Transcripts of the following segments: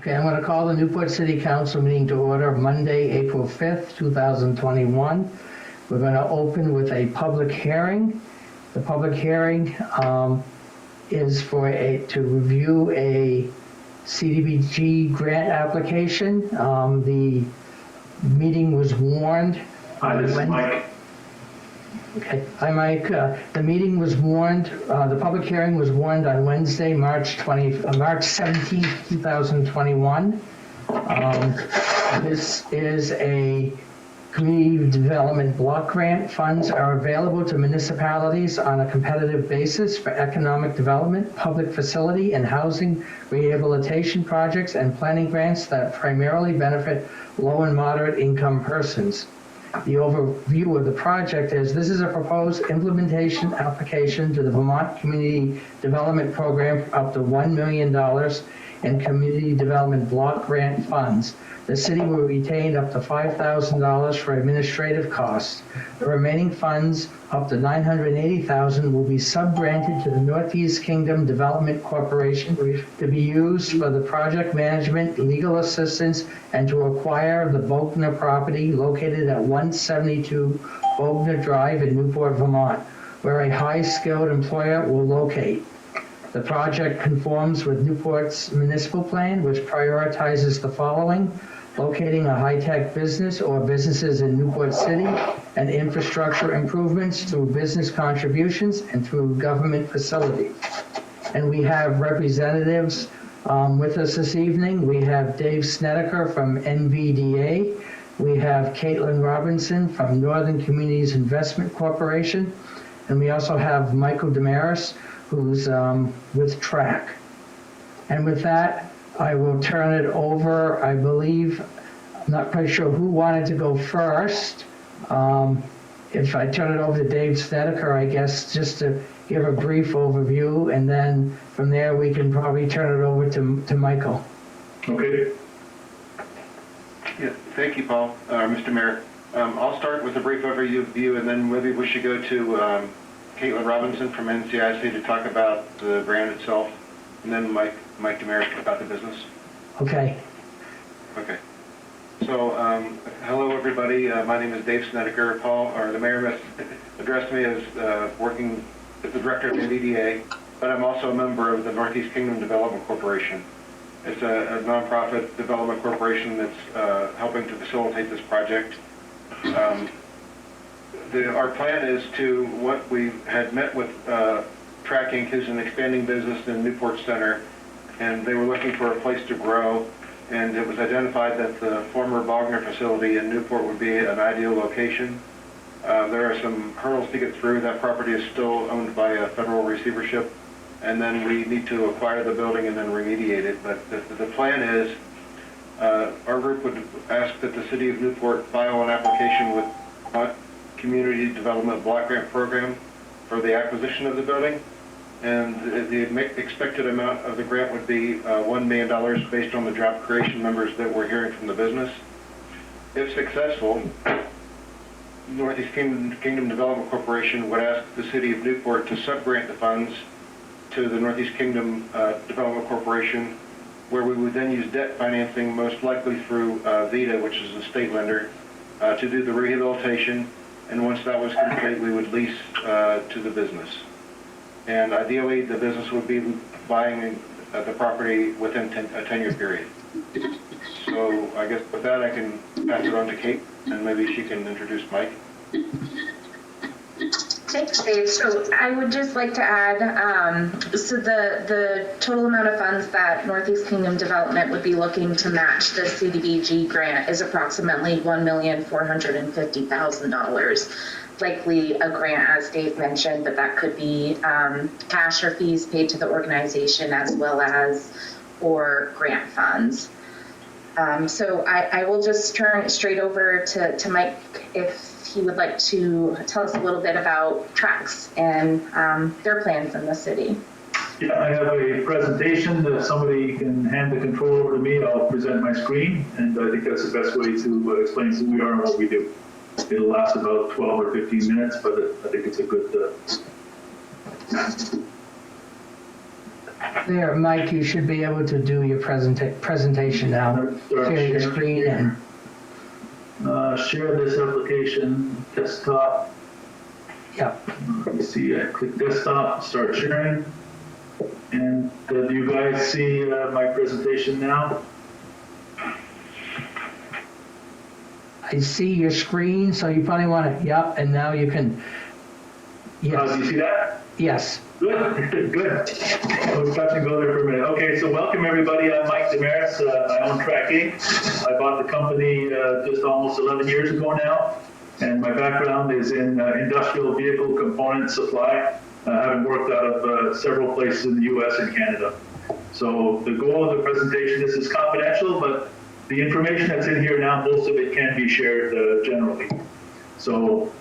Okay, I'm going to call the Newport City Council meeting to order Monday, April 5th, 2021. We're going to open with a public hearing. The public hearing is to review a CDBG grant application. The meeting was warned. Hi, this is Mike. Okay, hi Mike. The meeting was warned, the public hearing was warned on Wednesday, March 17th, 2021. This is a community development block grant. Funds are available to municipalities on a competitive basis for economic development, public facility and housing rehabilitation projects and planning grants that primarily benefit low and moderate income persons. The overview of the project is this is a proposed implementation application to the Vermont Community Development Program for up to $1 million in community development block grant funds. The city will retain up to $5,000 for administrative costs. The remaining funds, up to $980,000, will be sub-granted to the Northeast Kingdom Development Corporation to be used for the project management, legal assistance, and to acquire the Bognor property located at 172 Bognor Drive in Newport, Vermont, where a high-skilled employer will locate. The project conforms with Newport's municipal plan, which prioritizes the following: locating a high-tech business or businesses in Newport City and infrastructure improvements through business contributions and through government facilities. And we have representatives with us this evening. We have Dave Snedeker from NVDA. We have Caitlin Robinson from Northern Communities Investment Corporation. And we also have Michael Damaris, who's with TRAC. And with that, I will turn it over, I believe, I'm not quite sure who wanted to go first. If I turn it over to Dave Snedeker, I guess, just to give a brief overview, and then from there we can probably turn it over to Michael. Okay. Yeah, thank you, Paul, Mr. Mayor. I'll start with a brief overview, and then maybe we should go to Caitlin Robinson from NCIC to talk about the brand itself, and then Mike Damaris about the business. Okay. Okay. So, hello everybody. My name is Dave Snedeker. The mayor addressed me as working as the director of NVDA, but I'm also a member of the Northeast Kingdom Development Corporation. It's a nonprofit development corporation that's helping to facilitate this project. Our plan is what we had met with TRAC Inc., who's an expanding business in Newport Center, and they were looking for a place to grow, and it was identified that the former Bognor facility in Newport would be an ideal location. There are some hurdles to get through. That property is still owned by a federal receivership, and then we need to acquire the building and then remediate it. But the plan is our group would ask that the city of Newport file an application with Community Development Block Grant Program for the acquisition of the building, and the expected amount of the grant would be $1 million based on the job creation numbers that we're hearing from the business. If successful, Northeast Kingdom Development Corporation would ask the city of Newport to sub-grant the funds to the Northeast Kingdom Development Corporation, where we would then use debt financing, most likely through VITA, which is a state lender, to do the rehabilitation. And once that was complete, we would lease to the business. And ideally, the business would be buying the property within a 10-year period. So I guess with that, I can pass it on to Kate, and maybe she can introduce Mike. Thanks, Dave. So I would just like to add, so the total amount of funds that Northeast Kingdom Development would be looking to match the CDBG grant is approximately $1,450,000. Likely a grant, as Dave mentioned, but that could be cash or fees paid to the organization as well as or grant funds. So I will just turn it straight over to Mike if he would like to tell us a little bit about TRAC's and their plans in the city. Yeah, I have a presentation that somebody can hand the control over to me. I'll present my screen, and I think that's the best way to explain who we are and what we do. It'll last about 12 or 15 minutes, but I think it's a good There, Mike, you should be able to do your presentation now. Start Share your sharing. screen and, Share this application, desktop. yep. Let me see, I click desktop, start sharing. And do you guys see my presentation now? I see your screen, so you probably want to, yep, and now you can, Do yes, you see that? yes. Good, good. I was touch and go there for a minute. Okay, so welcome everybody. I'm Mike Damaris. I own Track Inc. I bought the company just almost 11 years ago now, and my background is in industrial vehicle component supply, having worked out of several places in the U.S. and Canada. So the goal of the presentation, this is confidential, but the information that's in here now, most of it can be shared generally. So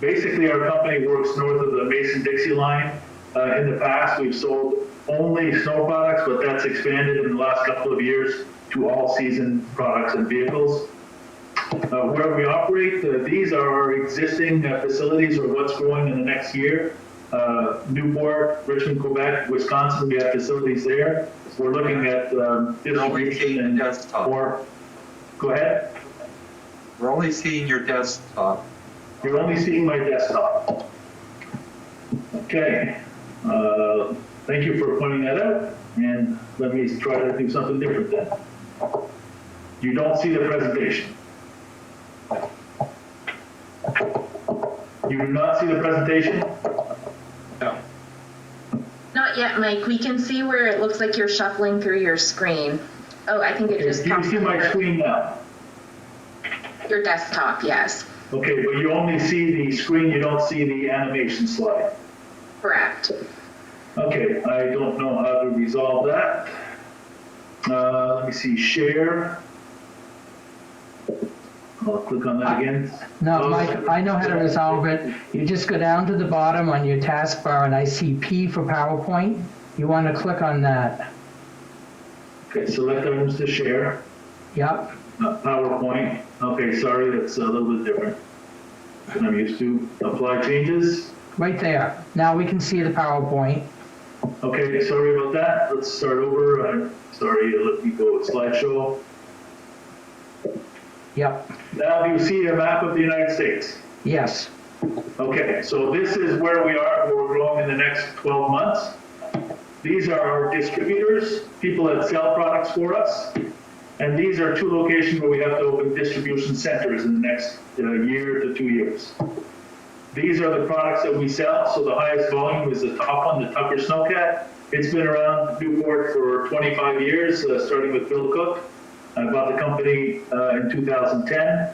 basically, our company works north of the Mason-Dixie line. In the past, we've sold only snow products, but that's expanded in the last couple of years to all-season products and vehicles. Where we operate, these are our existing facilities or what's growing in the next year. Newport, Richmond, Quebec, Wisconsin, we have facilities there. We're looking at distribution and desktop. more. Go ahead. We're only seeing your desktop. You're only seeing my desktop. Okay. Thank you for pointing that out. And let me try to do something different then. You don't see the presentation. You do not see the presentation? No. Not yet, Mike. We can see where it looks like you're shuffling through your screen. Oh, I think it Okay, just do you popped see my up. screen now? Your desktop, yes. Okay, but you only see the screen, you don't see the animation slide. Correct. Okay, I don't know how to resolve that. Let me see, share. I'll click on that again. No, Mike, I know how to resolve it. You just go down to the bottom on your taskbar and I see P for PowerPoint. You want to click on that. Okay, select items to share. Yep, PowerPoint. Okay, sorry, that's a little bit different than I'm used to. Apply changes. right there. Now we can see the PowerPoint. Okay, sorry about that. Let's start over. Sorry, let me go with slideshow. Yep, Now do you see a map of the United States? yes, Okay, so this is where we are, where we're growing in the next 12 months. These are our distributors, people that sell products for us. And these are two locations where we have to open distribution centers in the next year to 2 years. These are the products that we sell. So the highest volume is the top one, the Tucker Snowcat. It's been around Newport for 25 years, starting with Bill Cook. I bought the company in 2010.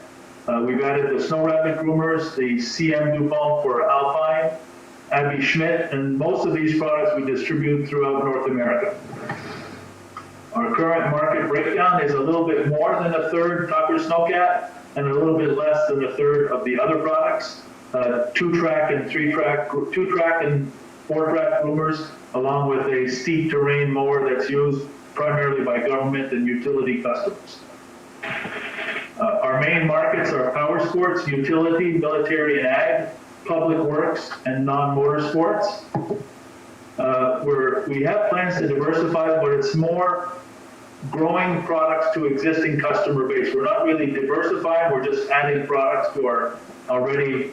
We've added the Snow Rabbit groomers, the CM DuPont for Alpine, Abby Schmidt, and most of these products we distribute throughout North America. Our current market breakdown is a little bit more than a third Tucker Snowcat and a little bit less than a third of the other products. 2-track and 3-track, 2-track and 4-track groomers, along with a steep terrain mower that's used primarily by government and utility customers. Our main markets are power sports, utility, military and ag, public works, and non-motor sports. We have plans to diversify, but it's more growing products to existing customer base. We're not really diversifying, we're just adding products to our already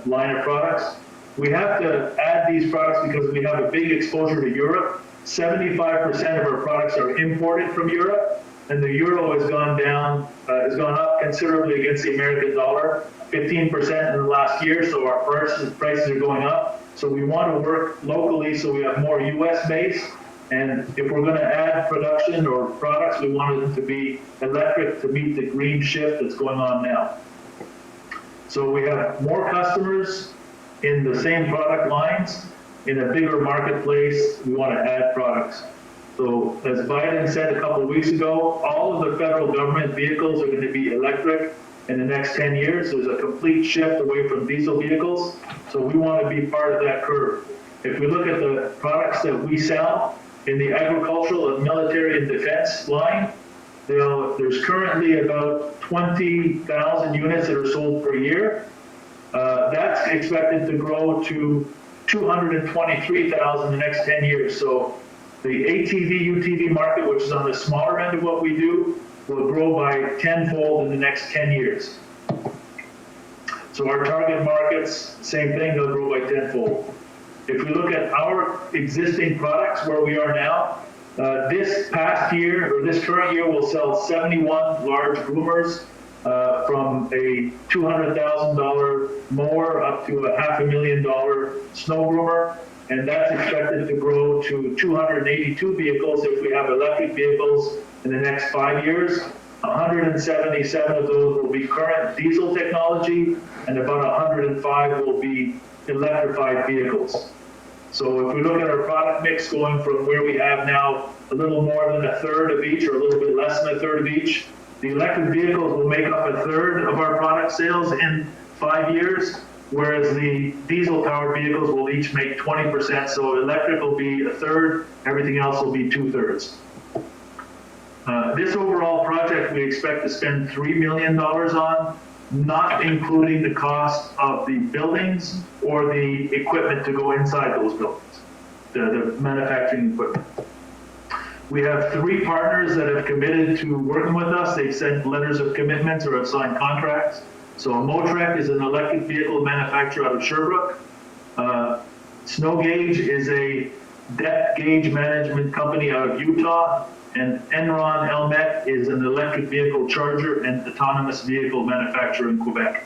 line of products. We have to add these products because we have a big exposure to Europe. 75% of our products are imported from Europe, and the euro has gone down, has gone up considerably against the American dollar, 15% in the last year, so our prices are going up. So we want to work locally so we have more US based, and if we're going to add production or products, we want it to be electric to meet the green shift that's going on now. So we have more customers in the same product lines. In a bigger marketplace, we want to add products. So as Biden said a couple of weeks ago, all of the federal government vehicles are going to be electric in the next 10 years. There's a complete shift away from diesel vehicles. So we want to be part of that curve. If we look at the products that we sell in the agricultural and military and defense line, there's currently about 20,000 units that are sold per year. That's expected to grow to 223,000 in the next 10 years. So The ATV, UTV market, which is on the smaller end of what we do, will grow by tenfold in the next 10 years. So our target markets, same thing, they'll grow by tenfold. If we look at our existing products where we are now, this past year, or this current year, we'll sell 71 large groomers, from a $200,000 mower up to a $500,000 snow groomer, and that's expected to grow to 282 vehicles if we have electric vehicles in the next 5 years. 177 of those will be current diesel technology, and about 105 will be electrified vehicles. So if we look at our product mix going from where we have now a little more than a third of each, or a little bit less than a third of each, the electric vehicles will make up a third of our product sales in 5 years, whereas the diesel-powered vehicles will each make 20%. So electric will be a third, everything else will be 2/3. This overall project we expect to spend $3 million on, not including the cost of the buildings or the equipment to go inside those buildings, the manufacturing equipment. We have 3 partners that have committed to working with us. They've sent letters of commitments or have signed contracts. So Motrek is an electric vehicle manufacturer out of Sherbrooke. Snow Gauge is a depth gauge management company out of Utah. And Enron Elmec is an electric vehicle charger and autonomous vehicle manufacturer in Quebec.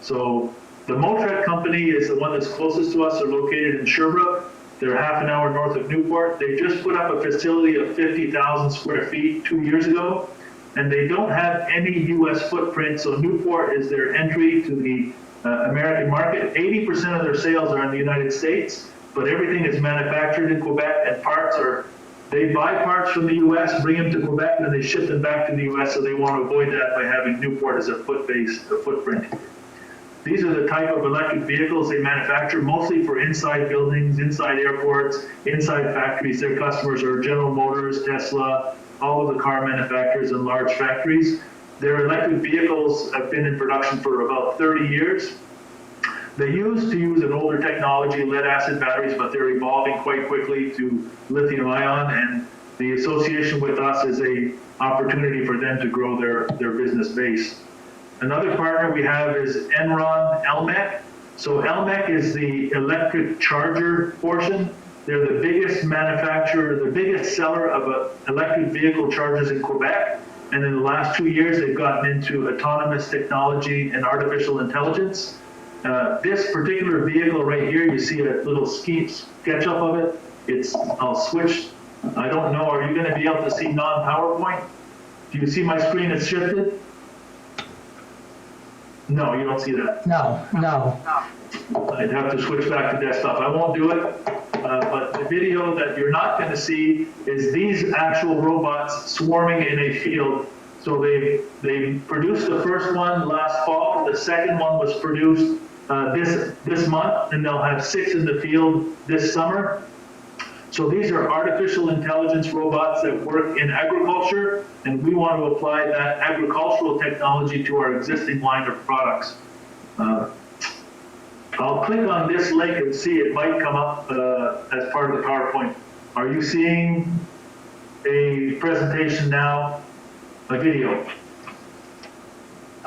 So the Motrek company is the one that's closest to us. They're located in Sherbrooke. They're half an hour north of Newport. They just put up a facility of 50,000 square feet 2 years ago, and they don't have any U.S. footprint. So Newport is their entry to the American market. 80% of their sales are in the United States, but everything is manufactured in Quebec, and parts are, they buy parts from the U.S., bring them to Quebec, and then they ship them back to the U.S., so they want to avoid that by having Newport as a footprint. These are the type of electric vehicles they manufacture, mostly for inside buildings, inside airports, inside factories. Their customers are General Motors, Tesla, all of the car manufacturers and large factories. Their electric vehicles have been in production for about 30 years. They used to use an older technology, lead acid batteries, but they're evolving quite quickly to lithium ion, and the association with us is a opportunity for them to grow their business base. Another partner we have is Enron Elmec. So Elmec is the electric charger portion. They're the biggest manufacturer, the biggest seller of electric vehicle chargers in Quebec. And in the last 2 years, they've gotten into autonomous technology and artificial intelligence. This particular vehicle right here, you see a little sketch up of it. I'll switch. I don't know, are you going to be able to see non-PowerPoint? Do you see my screen is shifted? No, you don't see that. No. I'd have to switch back to desktop. I won't do it, but the video that you're not going to see is these actual robots swarming in a field. So they produced the first one last fall. The second one was produced this month, and they'll have 6 in the field this summer. So these are artificial intelligence robots that work in agriculture, and we want to apply that agricultural technology to our existing line of products. I'll click on this link and see, it might come up as part of the PowerPoint. Are you seeing a presentation now, a video?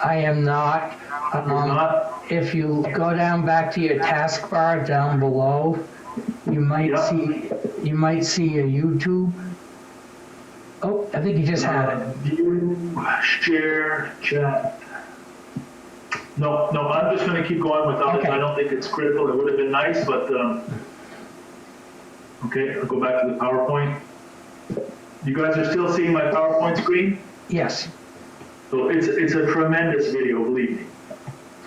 I am not. You're not? If you go down back to your taskbar down below, you might see a YouTube. Oh, I think you just had it. View, share, chat. No, I'm just going to keep going without it. I don't think it's critical. It would have been nice, but okay, I'll go back to the PowerPoint. You guys are still seeing my PowerPoint screen? Yes. So it's a tremendous video, believe me.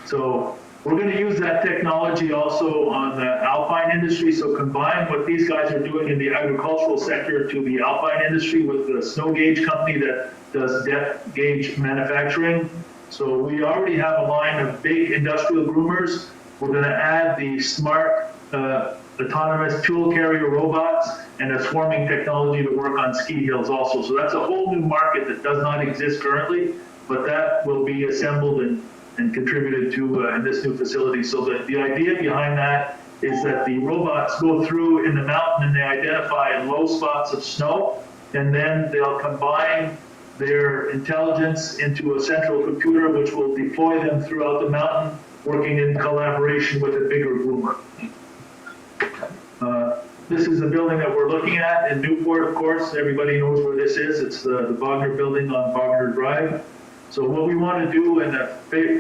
So we're going to use that technology also on the alpine industry. So combine what these guys are doing in the agricultural sector to the alpine industry with the Snow Gauge company that does depth gauge manufacturing. So we already have a line of big industrial groomers. We're going to add the smart autonomous tool carrier robots and a swarming technology to work on ski hills also. So that's a whole new market that does not exist currently, but that will be assembled and contributed to in this new facility. So the idea behind that is that the robots go through in the mountains mountain and they identify low spots of snow, and then they'll combine their intelligence into a central computer which will deploy them throughout the mountain, working in collaboration with a bigger boomer. This is the building that we're looking at in Newport, of course. Everybody knows where this is. It's the Wagner building on Wagner Drive. So what we want to do in the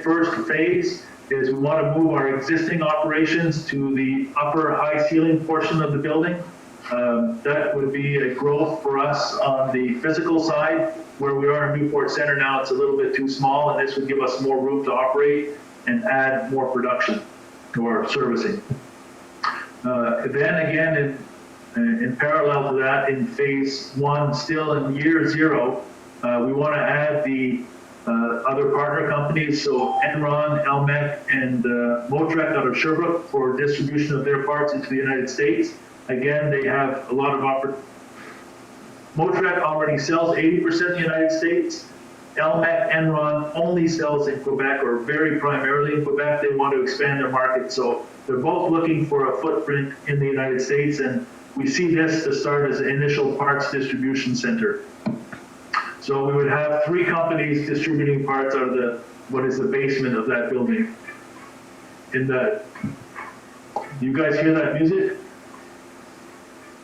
first phase is we want to move our existing operations to the upper high ceiling portion of the building. That would be a growth for us on the physical side. Where we are in Newport Center now, it's a little bit too small, and this would give us more room to operate and add more production to our servicing. Then again, in parallel to that, in phase one, still in year zero, we want to add the other partner companies, so Enron, Elmec, and Motrec out of Sherbrooke for distribution of their parts into the United States. Again, they have a lot of opportunity. Motrec already sells 80% in the United States. Elmec, Enron only sells in Quebec, or very primarily in Quebec. They want to expand their market, so they're both looking for a footprint in the United States, and we see this to start as an initial parts distribution center. So we would have 3 companies distributing parts out of what is the basement of that building. Do you guys hear that music?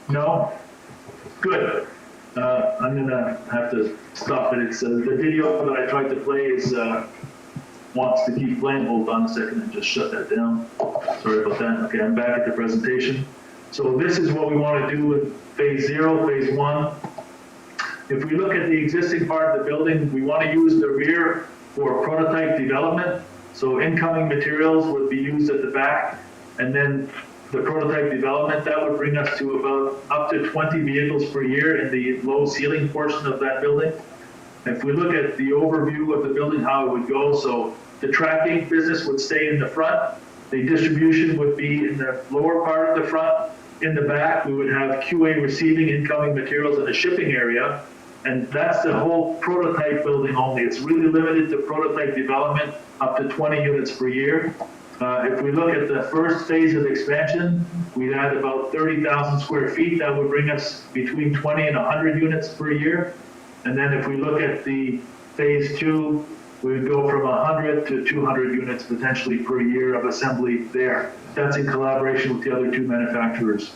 No? Good. I'm gonna have to stop it. It's the video that I tried to play is wants to keep playing. Hold on a second and just shut that down. Sorry about that. Okay, I'm back at the presentation. So this is what we want to do in phase 0, phase 1. If we look at the existing part of the building, we want to use the rear for prototype development. So incoming materials would be used at the back, and then the prototype development, that would bring us to about up to 20 vehicles per year in the low ceiling portion of that building. If we look at the overview of the building, how it would go, so the tracking business would stay in the front, the distribution would be in the lower part of the front. In the back, we would have QA receiving incoming materials in the shipping area, and that's the whole prototype building only. It's really limited to prototype development, up to 20 units per year. If we look at the first phase of expansion, we'd add about 30,000 square feet. That would bring us between 20 and 100 units per year. And then if we look at the phase 2, we would go from 100 to 200 units potentially per year of assembly there. That's in collaboration with the other 2 manufacturers.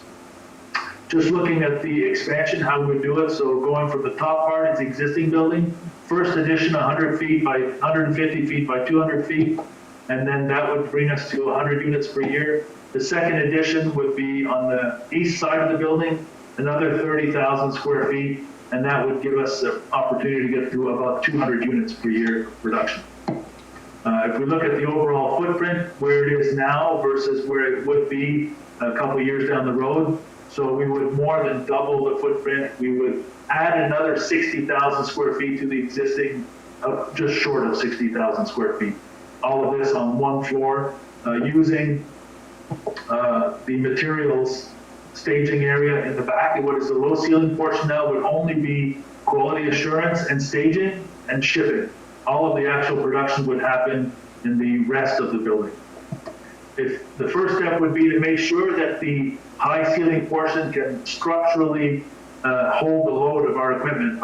Just looking at the expansion, how we would do it. So going from the top part is the existing building. First addition, 100 feet by 150 feet by 200 feet. And then that would bring us to 100 units per year. The second addition would be on the east side of the building, another 30,000 square feet, and that would give us the opportunity to get to about 200 units per year production. If we look at the overall footprint, where it is now versus where it would be a couple of years down the road, so we would more than double the footprint. We would add another 60,000 square feet to the existing, just short of 60,000 square feet. All of this on one floor, using the materials staging area in the back. And what is the low ceiling portion now would only be quality assurance and staging and shipping. All of the actual production would happen in the rest of the building. If the first step would be to make sure that the high ceiling portion can structurally hold the load of our equipment.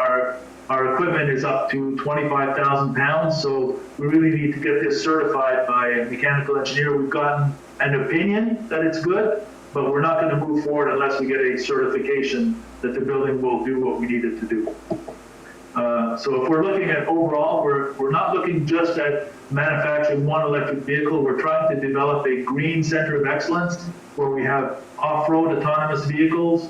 Our equipment is up to 25,000 pounds, so we really need to get this certified by a mechanical engineer. We've gotten an opinion that it's good, but we're not going to move forward unless we get a certification that the building will do what we need it to do. So if we're looking at overall, we're not looking just at manufacturing one electric vehicle. We're trying to develop a green center of excellence where we have off-road autonomous vehicles,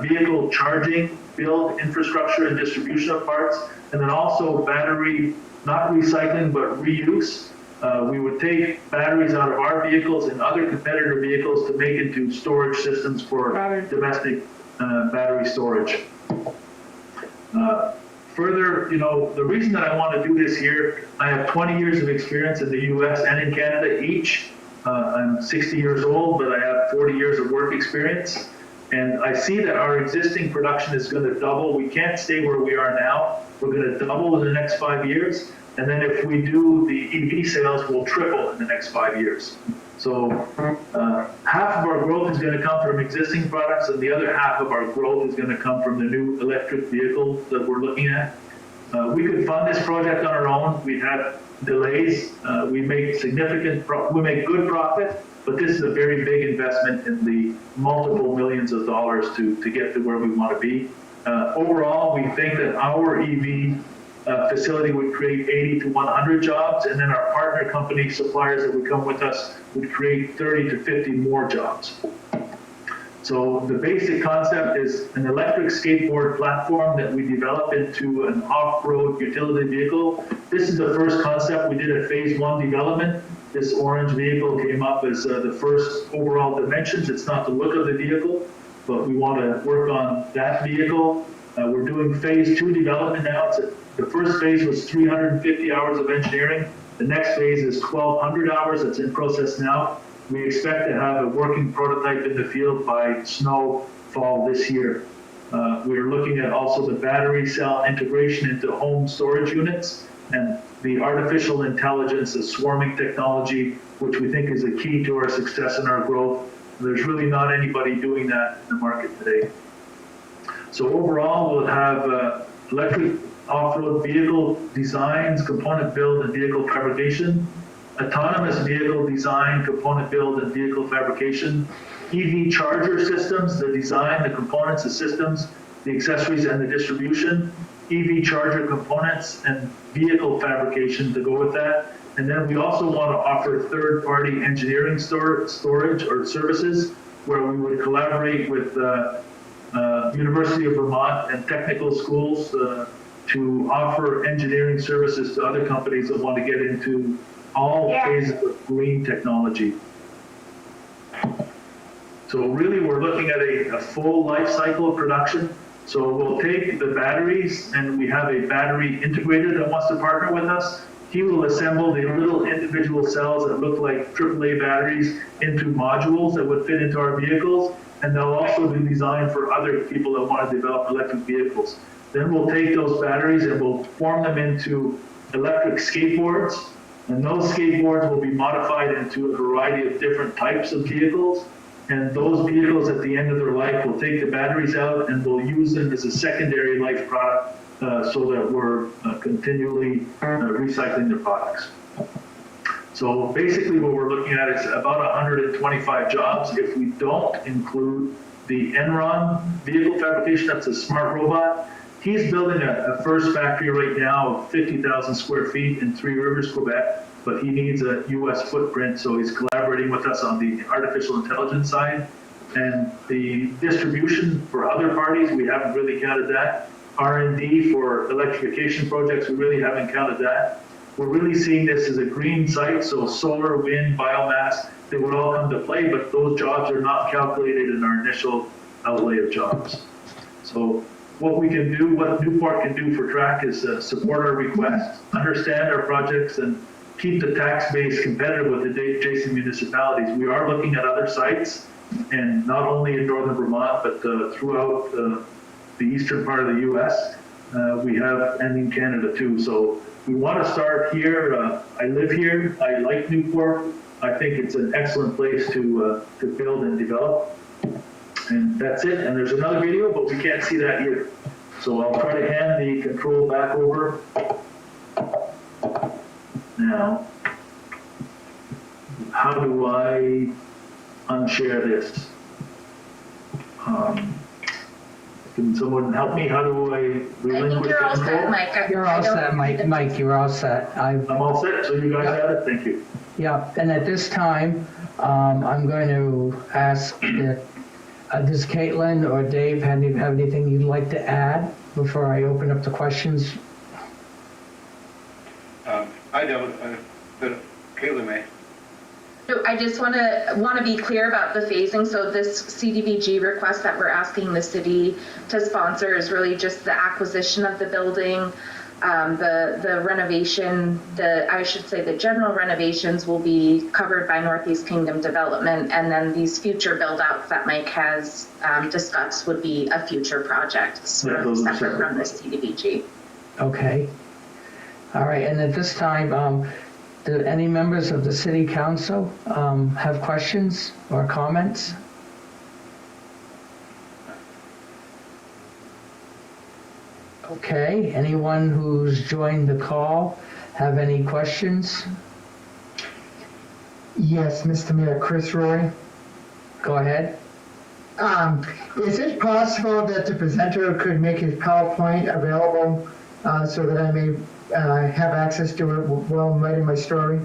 vehicle charging, build infrastructure and distribution of parts, and then also battery, not recycling, but reuse. We would take batteries out of our vehicles and other competitor vehicles to make into storage systems for domestic battery storage. Further, the reason that I want to do this here, I have 20 years of experience in the US and in Canada each. I'm 60 years old, but I have 40 years of work experience. And I see that our existing production is going to double. We can't stay where we are now. We're going to double in the next 5 years. And then if we do the EV sales, we'll triple in the next 5 years. So half of our growth is going to come from existing products, and the other half of our growth is going to come from the new electric vehicle that we're looking at. We could fund this project on our own. We'd have delays. We make we make good profit, but this is a very big investment in the multiple millions of dollars to get to where we want to be. Overall, we think that our EV facility would create 80 to 100 jobs, and then our partner company suppliers that would come with us would create 30 to 50 more jobs. So the basic concept is an electric skateboard platform that we develop into an off-road utility vehicle. This is the first concept we did at phase 1 development. This orange vehicle came up as the first overall dimensions. It's not the look of the vehicle, but we want to work on that vehicle. We're doing phase 2 development now. The first phase was 350 hours of engineering. The next phase is 1,200 hours. It's in process now. We expect to have a working prototype in the field by fall this year. We're looking at also the battery cell integration into home storage units and the artificial intelligence, the swarming technology, which we think is a key to our success and our growth. There's really not anybody doing that in the market today. So overall, we'll have electric off-road vehicle designs, component build, and vehicle fabrication, autonomous vehicle design, component build, and vehicle fabrication, EV charger systems, the design, the components, the systems, the accessories, and the distribution, EV charger components, and vehicle fabrication to go with that. And then we also want to offer third-party engineering storage or services where we would collaborate with University of Vermont and technical schools to offer engineering services to other companies that want to get into all phases of green technology. So really we're looking at a full life cycle of production. So we'll take the batteries, and we have a battery integrator that wants to partner with us. He will assemble the little individual cells that look like AAA batteries into modules that would fit into our vehicles, and they'll also be designed for other people that want to develop electric vehicles. Then we'll take those batteries and we'll form them into electric skateboards, and those skateboards will be modified into a variety of different types of vehicles. And those vehicles at the end of their life will take the batteries out and we'll use them as a secondary life product so that we're continually recycling the products. So basically what we're looking at is about 125 jobs. If we don't include the Enron vehicle fabrication, that's a smart robot. He's building a first factory right now of 50,000 square feet in Three Rivers, Quebec, but he needs a US footprint, so he's collaborating with us on the artificial intelligence side. And the distribution for other parties, we haven't really counted that. R&D for electrification projects, we really haven't counted that. We're really seeing this as a green site, so solar, wind, biomass, they would all come to play, but those jobs are not calculated in our initial outlay of jobs. So what we can do, what Newport can do for TRAC is support our requests, understand our projects, and keep the tax base competitive with the adjacent municipalities. We are looking at other sites, and not only in northern Vermont, but throughout the eastern part of the U.S. We have, and in Canada too. So we want to start here. I live here. I like Newport. I think it's an excellent place to build and develop. And that's it. And there's another video, but we can't see that here. So I'll try to hand the control back over. Now, how do I unshare this? Can someone help me? How do I relinquish you're the all set, control? Mike. You're all set, Mike. Mike, you're all set. I'm all set, so you guys have it? Thank you. Yeah, and at this time, I'm going to ask, does Caitlin or Dave have anything you'd like to add before I open up the questions? I don't, but Caitlin may. So I just want to be clear about the phasing. So this CDBG request that we're asking the city to sponsor is really just the acquisition of the building, the renovation, the general renovations will be covered by Northeast Kingdom Development, and then these future build outs that Mike has discussed would be a future project, sort of separate from the CDBG. Okay. All right, and at this time, Do any members of the city council have questions or comments? Okay, anyone who's joined the call have any questions? Yes, Mr. Mayor, Chris Roy. Go ahead. Is it possible that the presenter could make his PowerPoint available so that I may have access to it while I'm writing my story?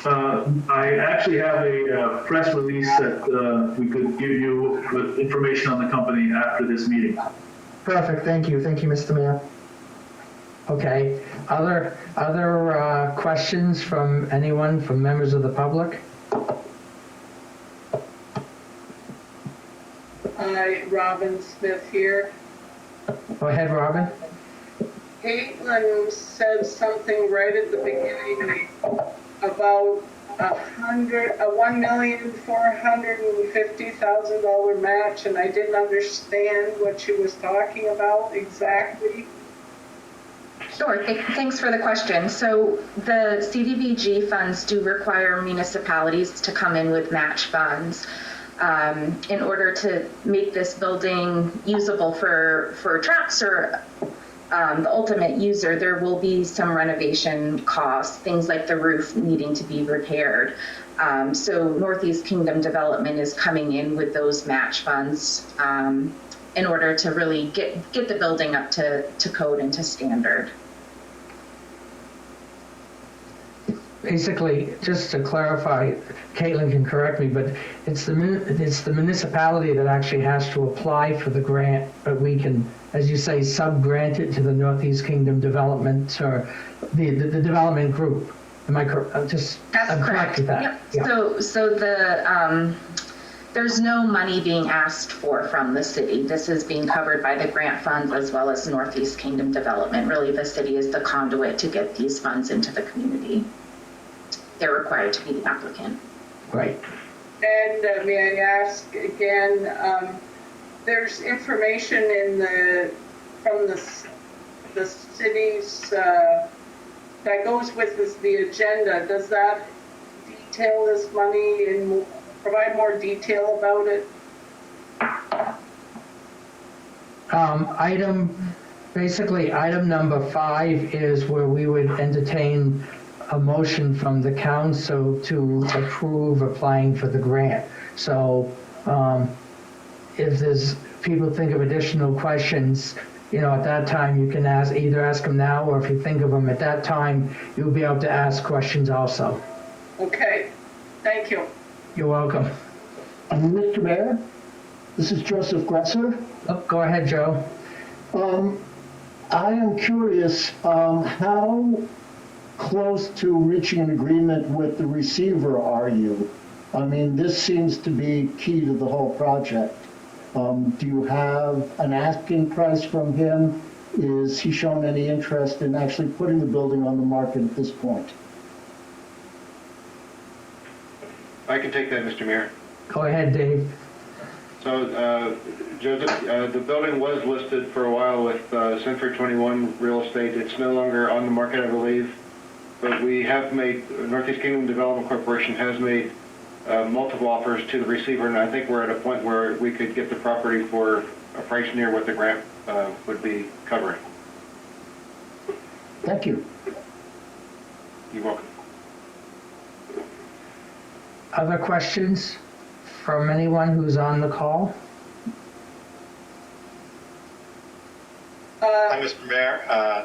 I actually have a press release that we could give you with information on the company after this meeting. Perfect, thank you. Thank you, Mr. Mayor. Okay, other questions from anyone, from members of the public? Hi, Robin Smith here. Go ahead, Robin. Caitlin said something right at the beginning about $1,450,000 match, and I didn't understand what she was talking about exactly. Sure, thanks for the question. So the CDBG funds do require municipalities to come in with match funds. In order to make this building usable for trucks or the ultimate user, there will be some renovation costs, things like the roof needing to be repaired. So Northeast Kingdom Development is coming in with those match funds in order to really get the building up to code and to standard. Basically, just to clarify, Caitlin can correct me, but it's the municipality that actually has to apply for the grant, but we can, as you say, sub-grant it to the Northeast Kingdom Development or the development group. Am I correct? That's I'm correct with that. Yep. Yeah. So the there's no money being asked for from the city. This is being covered by the grant funds as well as Northeast Kingdom Development. Really, the city is the conduit to get these funds into the community. They're required to be the applicant. Right. And may I ask again, there's information from the city's that goes with the agenda. Does that detail this money and provide more detail about it? Item number 5 is where we would entertain a motion from the council to approve applying for the grant. So if there's people think of additional questions, at that time you can either ask them now, or if you think of them at that time, you'll be able to ask questions also. Okay, thank you. You're welcome. Mr. Mayor, this is Joseph Gresser. Oh, go ahead, Joe. I am curious, how close to reaching an agreement with the receiver are you? I mean, this seems to be key to the whole project. Do you have an asking price from him? Is he shown any interest in actually putting the building on the market at this point? I can take that, Mr. Mayor. Go ahead, Dave. So, Joseph, the building was listed for a while with Century 21 Real Estate. It's no longer on the market, I believe. But we have made, Northeast Kingdom Development Corporation has made multiple offers to the receiver, and I think we're at a point where we could get the property for a price near what the grant would be covering. Thank you. You're welcome. Other questions from anyone who's on the call? Hi, Mr. Mayor.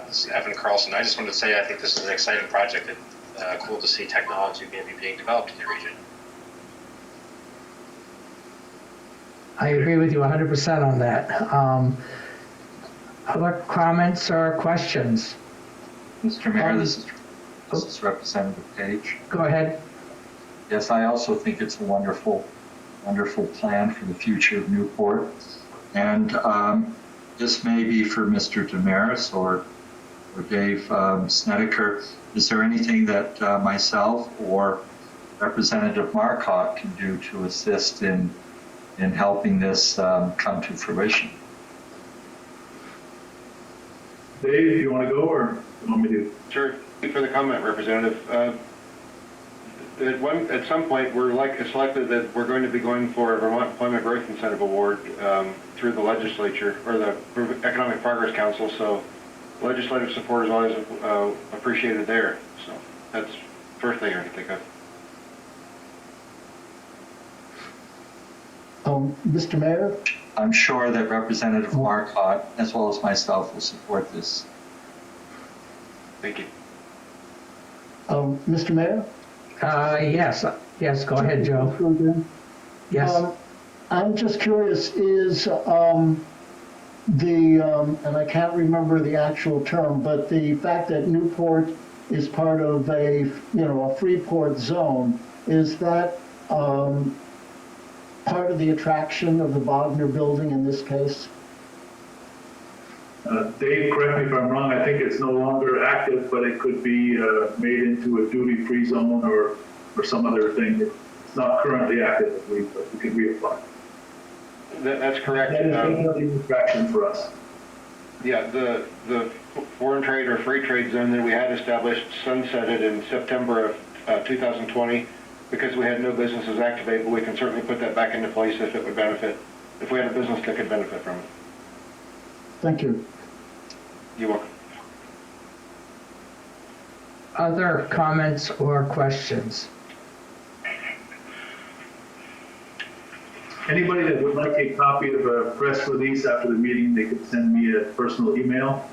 This is Evan Carlson. I just wanted to say I think this is an exciting project and cool to see technology maybe being developed in the region. I agree with you 100% on that. Other comments or questions? Mr. Mayor, this is Representative Page. Go ahead. Yes, I also think it's a wonderful plan for the future of Newport. And this may be for Mr. Damaris or Dave Snedeker. Is there anything that myself or Representative Marcotte can do to assist in helping this come to fruition? Dave, you want to go or you want me to? Sure. Thank you for the comment, Representative. At some point, it's likely that we're going to be going for a Vermont Employment Growth Incentive Award through the legislature or the Economic Progress Council. So legislative support is always appreciated there. So that's the first thing I can think of. Mr. Mayor? I'm sure that Representative Marcotte, as well as myself, will support this. Thank you. Mr. Mayor? Yes, go ahead, Joe. Yes. I'm just curious, is and I can't remember the actual term, but the fact that Newport is part of a Freeport zone, is that part of the attraction of the Bogner building in this case? Dave, correct me if I'm wrong, I think it's no longer active, but it could be made into a duty-free zone or some other thing. It's not currently active, I believe, but we can reapply. That's correct. That is definitely an attraction for us. Yeah, the foreign trade or free trade zone that we had established sunsetted in September of 2020 because we had no businesses activate, but we can certainly put that back into place if it would benefit, if we had a business that could benefit from it. Thank you. You're welcome. Other comments or questions? Anybody that would like a copy of a press release after the meeting, they could send me a personal email.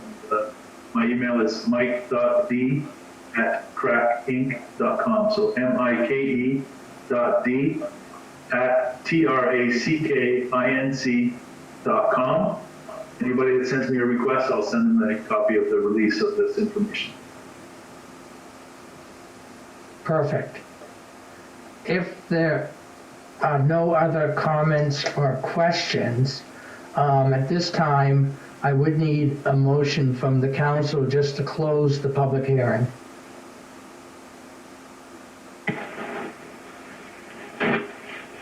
My email is mike.d@crackinc.com. So mike.d@trackinc.com. Anybody that sends me a request, I'll send them a copy of the release of this information. Perfect. If there are no other comments or questions, at this time, I would need a motion from the council just to close the public hearing.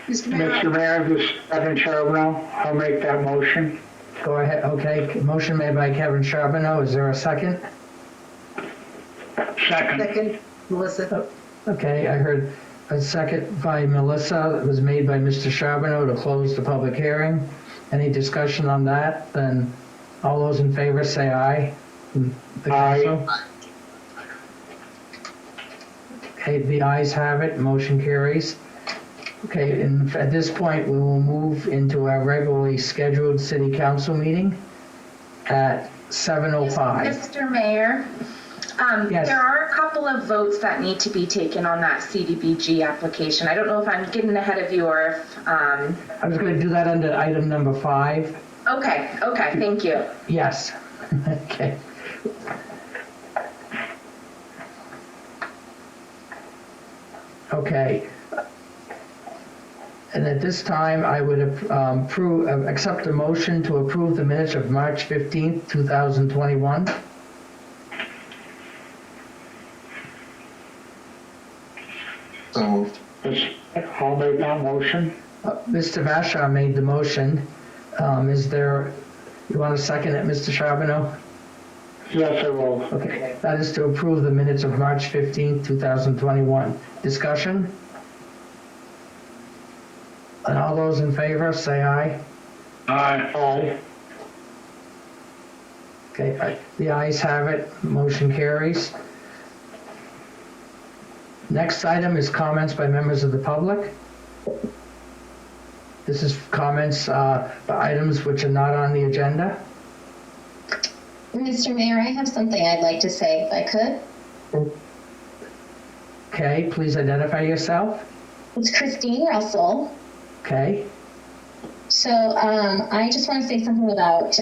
Mr. Mayor, this is Kevin Charbonneau. I'll make that motion. Go ahead, okay. Motion made by Kevin Charbonneau. Is there a second? Second. Melissa. Okay, I heard a second by Melissa. It was made by Mr. Charbonneau to close the public hearing. Any discussion on that? Then all those in favor say aye. The council? Okay, the ayes have it. Motion carries. Okay, and at this point, we will move into our regularly scheduled city council meeting at 7:05. Mr. Mayor, Yes. there are a couple of votes that need to be taken on that CDBG application. I don't know if I'm getting ahead of you or if, I was going to do that under item number 5. okay, thank you. Yes. Okay. Okay. And at this time, I would accept a motion to approve the minutes of March 15th, 2021. So moved. I'll make that motion. Mr. Vashar made the motion. You want to second it, Mr. Charbonneau? Yes, I will. Okay, that is to approve the minutes of March 15th, 2021. Discussion? And all those in favor, say aye. Aye. Okay, the ayes have it, motion carries. Next item is comments by members of the public. This is comments by items which are not on the agenda. Mr. Mayor, I have something I'd like to say, if I could. Okay, please identify yourself. It's Christine Russell. Okay, So I just want to say something about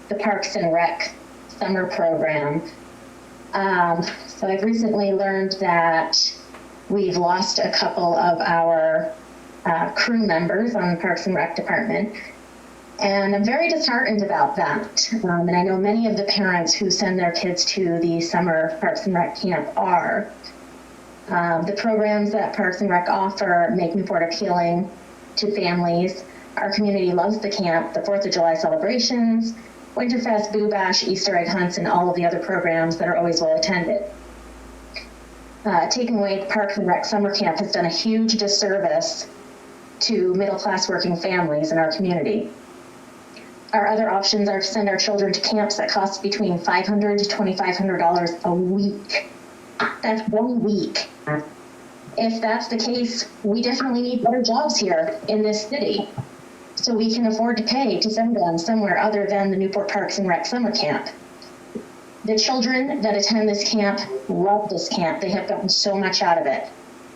the Parks and Rec summer program. So I've recently learned that we've lost a couple of our crew members on the Parks and Rec department. And I'm very disheartened about that. And I know many of the parents who send their kids to the summer Parks and Rec camp are. The programs that Parks and Rec offer make Newport appealing to families. Our community loves the camp, the 4th of July celebrations, Winterfest, Boo Bash, Easter egg hunts, and all of the other programs that are always well attended. Taking away the Parks and Rec summer camp has done a huge disservice to middle-class working families in our community. Our other options are to send our children to camps that cost between $500 to $2,500 a week. That's 1 week. If that's the case, we definitely need better jobs here in this city, so we can afford to pay to send them somewhere other than the Newport Parks and Rec summer camp. The children that attend this camp love this camp. They have gotten so much out of it.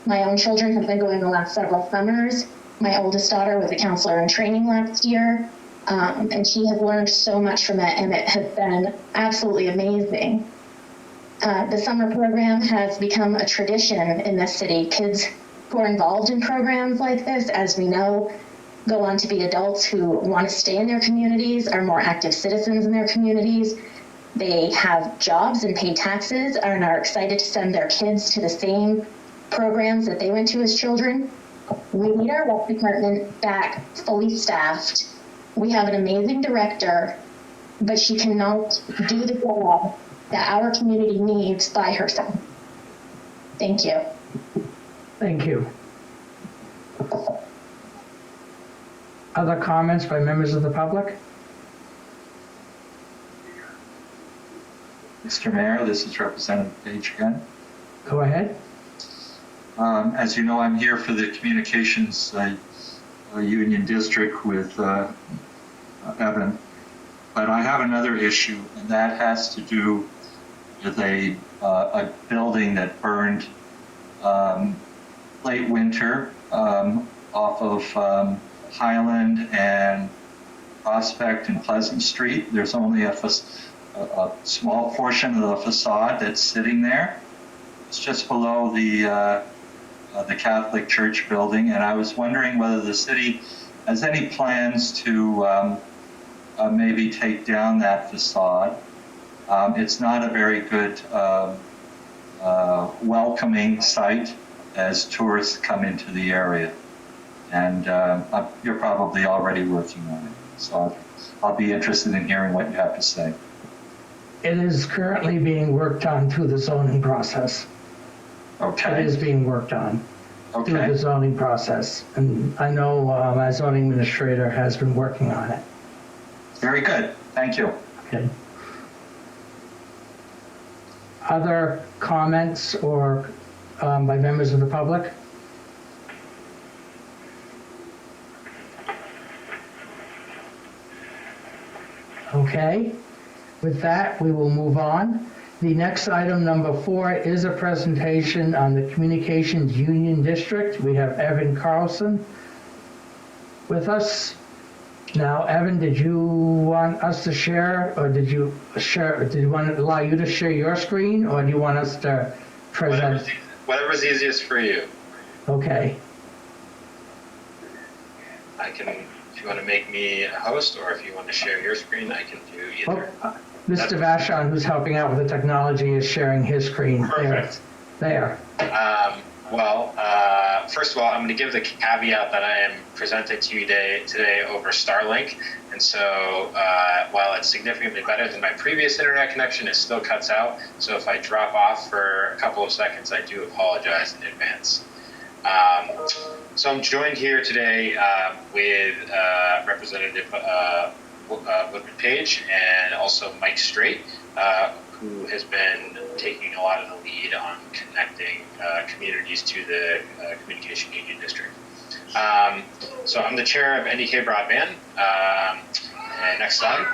My own children have been going the last several summers. My oldest daughter was a counselor in training last year, and she has learned so much from it, and it has been absolutely amazing. The summer program has become a tradition in this city. Kids who are involved in programs like this, as we know, go on to be adults who want to stay in their communities, are more active citizens in their communities. They have jobs and pay taxes and are excited to send their kids to the same programs that they went to as children. We need our rec department back fully staffed. We have an amazing director, but she cannot do the job that our community needs by herself. Thank you. Thank you. Other comments by members of the public? Mr. Mayor, this is Representative Page again. Go ahead. As you know, I'm here for the Communications Union District with Evan, but I have another issue, and that has to do with a building that burned late winter off of Highland and Prospect and Pleasant Street. There's only a small portion of the facade that's sitting there. It's just below the Catholic Church building, and I was wondering whether the city has any plans to maybe take down that facade. It's not a very good welcoming site as tourists come into the area, and you're probably already working on it, so I'll be interested in hearing what you have to say. It is currently being worked on through the zoning process. Okay. It is being worked on through the Okay. zoning process. And I know my zoning administrator has been working on it. Very good. Thank you. Okay. Other comments or by members of the public? Okay. With that, we will move on. The next item, number 4, is a presentation on the Communications Union District. We have Evan Carlson with us. Now, Evan, did you want us to share, or did you want to allow you to share your screen, or do you want us to present? Whatever's easiest for you. Okay. I can, if you want to make me a host, or if you want to share your screen, I can do either. Oh, Mr. Vashon, who's helping out with the technology, is sharing his screen. Perfect. There. First of all, I'm going to give the caveat that I am presenting to you today over Starlink. And so while it's significantly better than my previous internet connection, it still cuts out. So if I drop off for a couple of seconds, I do apologize in advance. So I'm joined here today with Representative Woodman Page and also Mike Straight, who has been taking a lot of the lead on connecting communities to the Communication Union District. So I'm the chair of NEK Broadband. And next slide.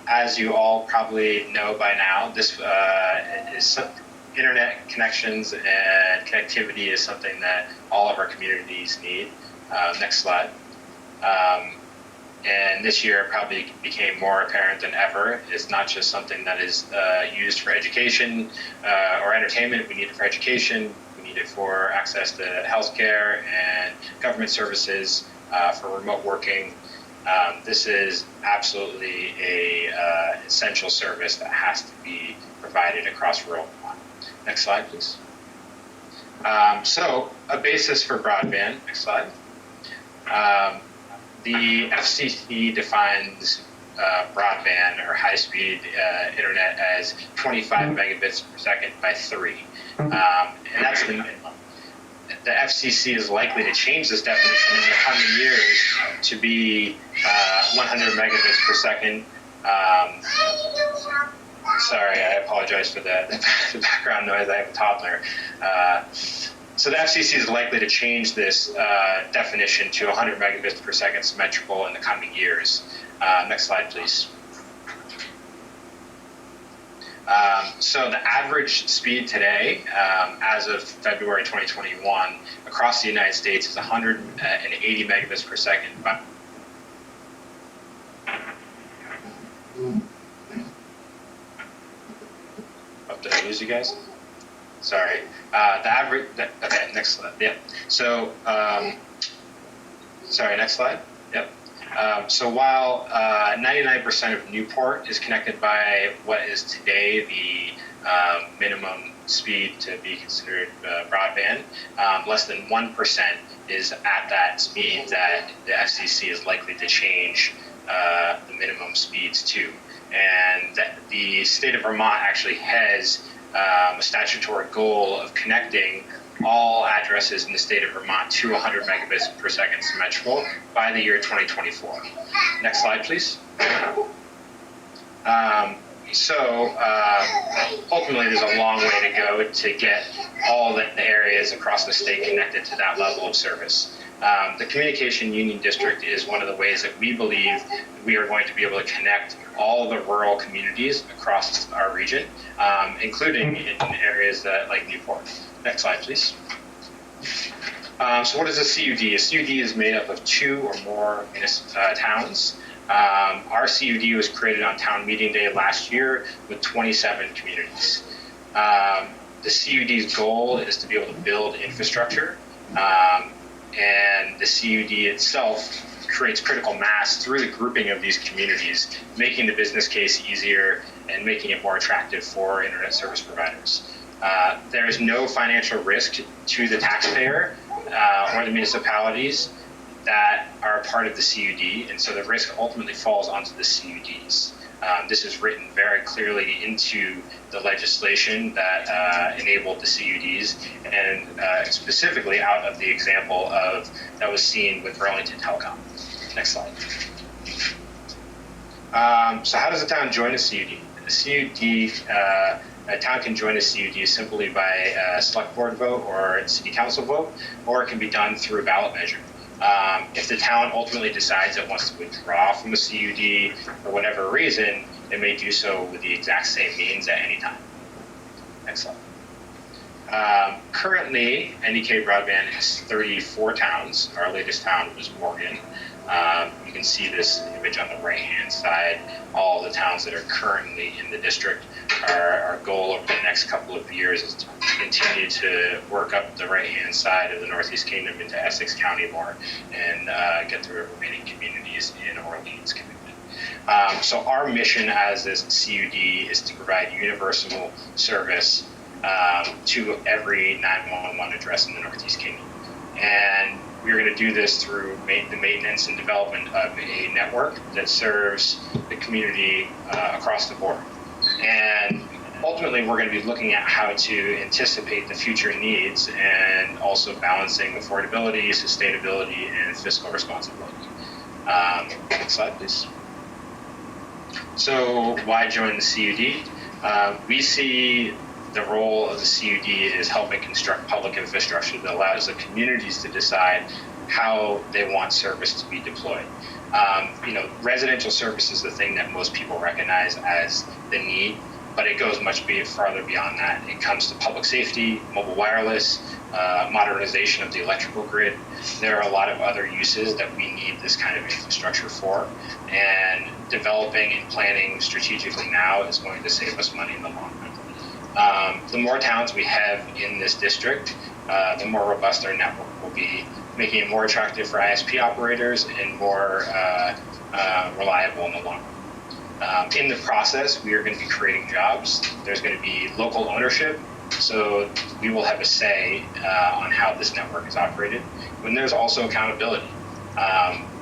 As you all probably know by now, this is internet connections and connectivity is something that all of our communities need. Next slide. And this year it probably became more apparent than ever. It's not just something that is used for education or entertainment. We need it for education. We need it for access to healthcare and government services, for remote working. This is absolutely a essential service that has to be provided across rural Vermont. Next slide, please. So a basis for broadband. Next slide. the FCC defines broadband or high-speed internet as 25 megabits per second by 3, and that's the minimum. The FCC is likely to change this definition in the coming years to be 100 megabits per second. Sorry, I apologize for the background noise. I have a toddler. So the FCC is likely to change this definition to 100 megabits per second symmetrical in the coming years. Next slide, please. So the average speed today, as of February 2021, across the United States is 180 megabits per second. Oh, did I lose you guys? Sorry. The average. Okay, next slide. Yep. So, sorry. Next slide. Yep. So while 99% of Newport is connected by what is today the minimum speed to be considered broadband, less than 1% is at that speed that the FCC is likely to change the minimum speeds to. And the state of Vermont actually has a statutory goal of connecting all addresses in the state of Vermont to 100 megabits per second symmetrical by the year 2024. Next slide, please. Ultimately, there's a long way to go to get all the areas across the state connected to that level of service. The Communication Union District is one of the ways that we believe we are going to be able to connect all the rural communities across our region, including in areas like Newport. Next slide, please. So what is a CUD? A CUD is made up of 2 or more towns. Our CUD was created on town meeting day last year with 27 communities. The CUD's goal is to be able to build infrastructure, and the CUD itself creates critical mass through the grouping of these communities, making the business case easier and making it more attractive for internet service providers. There is no financial risk to the taxpayer or the municipalities that are a part of the CUD, and so the risk ultimately falls onto the CUDs. This is written very clearly into the legislation that enabled the CUDs, and specifically out of the example that was seen with Burlington Telecom. Next slide. So how does a town join a CUD? A town can join a CUD simply by a select board vote or a city council vote, or it can be done through a ballot measure. If the town ultimately decides it wants to withdraw from a CUD for whatever reason, it may do so with the exact same means at any time. Next slide. Currently, NEK broadband has 34 towns. Our latest town was Morgan. You can see this image on the right-hand side. All the towns that are currently in the district. Our goal over the next couple of years is to continue to work up the right-hand side of the Northeast Kingdom into Essex County more and get the remaining communities in Orleans connected. So our mission as this CUD is to provide universal service to every 911 address in the Northeast Kingdom. And we're going to do this through the maintenance and development of a network that serves the community across the board. And ultimately, we're going to be looking at how to anticipate the future needs and also balancing affordability, sustainability, and fiscal responsibility. Next slide, please. So why join the CUD? We see the role of the CUD is helping construct public infrastructure that allows the communities to decide how they want service to be deployed. Residential service is the thing that most people recognize as the need, but it goes much farther beyond that. It comes to public safety, mobile wireless, modernization of the electrical grid. There are a lot of other uses that we need this kind of infrastructure for, and developing and planning strategically now is going to save us money in the long run. The more towns we have in this district, the more robust our network will be, making it more attractive for ISP operators and more reliable in the long run. In the process, we are going to be creating jobs. There's going to be local ownership, so we will have a say on how this network is operated. And there's also accountability.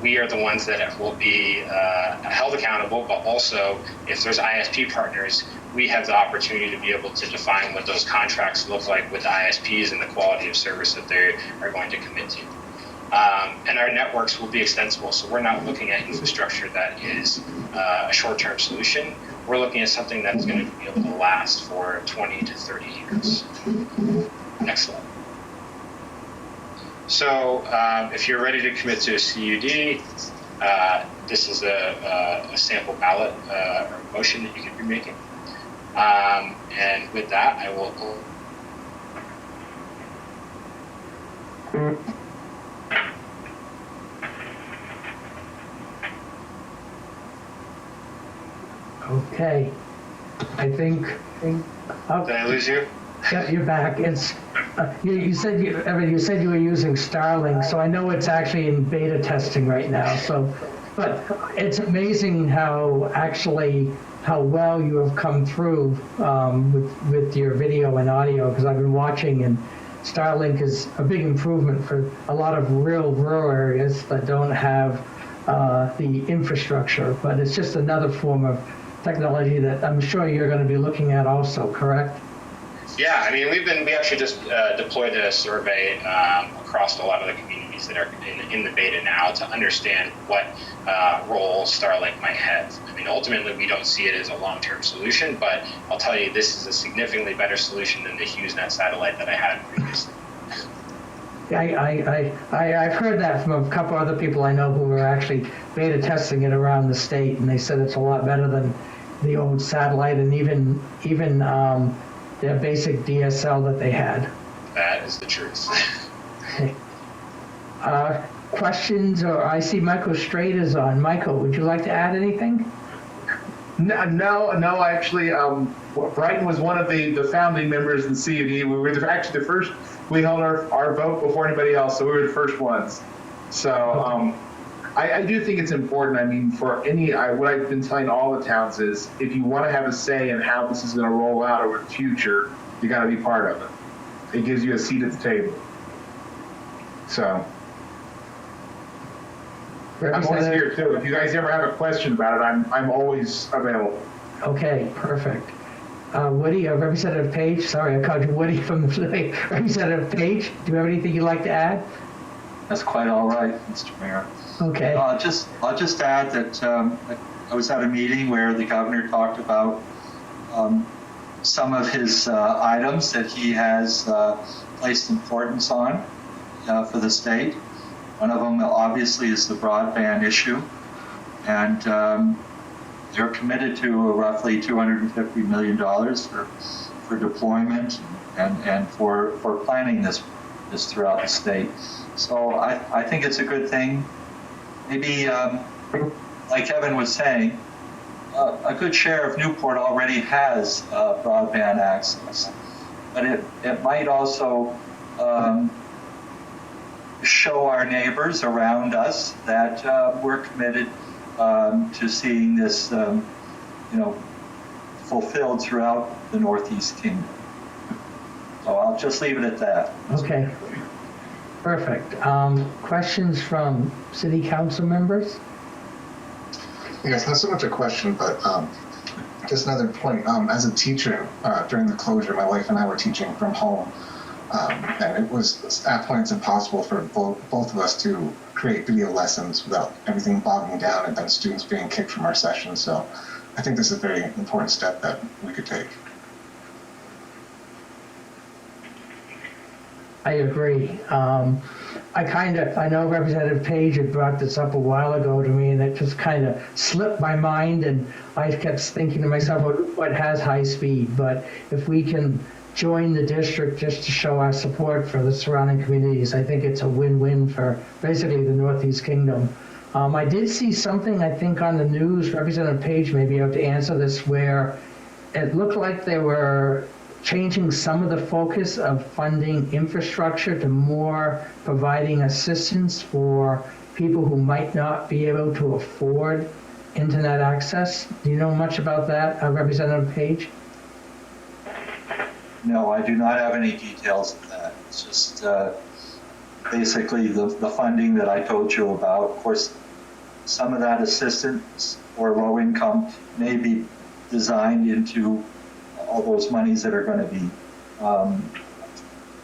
we are the ones that will be held accountable, but also if there's ISP partners, we have the opportunity to be able to define what those contracts look like with the ISPs and the quality of service that they are going to commit to. And our networks will be extensible. So we're not looking at infrastructure that is a short-term solution. We're looking at something that's going to be able to last for 20 to 30 years. Next slide. So if you're ready to commit to a CUD, this is a sample ballot or motion that you can be making. And with that, I will. Okay, I think. Oh, Did I lose you? yeah, you're back. It's you said Evan. You said you were using Starlink, so I know it's actually in beta testing right now. So, but it's amazing how well you have come through with your video and audio, because I've been watching, and Starlink is a big improvement for a lot of real rural areas that don't have the infrastructure. But it's just another form of technology that I'm sure you're going to be looking at also, correct? Yeah, I mean, we actually just deployed a survey across a lot of the communities that are in the beta now to understand what role Starlink might have. I mean, ultimately, we don't see it as a long-term solution, but I'll tell you, this is a significantly better solution than the HughesNet satellite that I had previously. I've heard that from a couple other people I know who were actually beta testing it around the state, and they said it's a lot better than the old satellite and even their basic DSL that they had. That is the truth. Okay. Questions, or I see Michael Straight is on. Michael, would you like to add anything? No, actually, Brighton was one of the founding members in CUD. We were actually the first, we held our vote before anybody else, so we were the first ones. So I do think it's important. I mean, for what I've been telling all the towns is, if you want to have a say in how this is going to roll out over the future, you got to be part of it. It gives you a seat at the table. So I'm always here too. If you guys ever have a question about it, I'm always available. Okay, perfect. Woody, Representative Page, sorry, I called you Woody from the Representative Page, do you have anything you'd like to add? That's quite all right, Mr. Mayor. Okay. I'll just add that I was at a meeting where the governor talked about some of his items that he has placed importance on for the state. One of them, obviously, is the broadband issue, and they're committed to roughly $250 million for deployment and for planning this throughout the state. So I think it's a good thing. Maybe, like Evan was saying, a good share of Newport already has broadband access, but it might also show our neighbors around us that we're committed to seeing this, fulfilled throughout the Northeast Kingdom. So I'll just leave it at that. Okay. Perfect. Questions from city council members? Yes, not so much a question, but just another point. As a teacher, during the closure, my wife and I were teaching from home, and it was at points impossible for both of us to create video lessons without everything bogging down and then students being kicked from our sessions. So I think this is a very important step that we could take. I agree. I know Representative Page had brought this up a while ago to me, and it just kind of slipped my mind, and I kept thinking to myself, what has high speed? But if we can join the district just to show our support for the surrounding communities, I think it's a win-win for basically the Northeast Kingdom. I did see something, I think, on the news, Representative Page may be able to answer this, where it looked like they were changing some of the focus of funding infrastructure to more providing assistance for people who might not be able to afford internet access. Do you know much about that, Representative Page? No, I do not have any details of that. It's just basically the funding that I told you about. Of course, some of that assistance for low income may be designed into all those monies that are going to be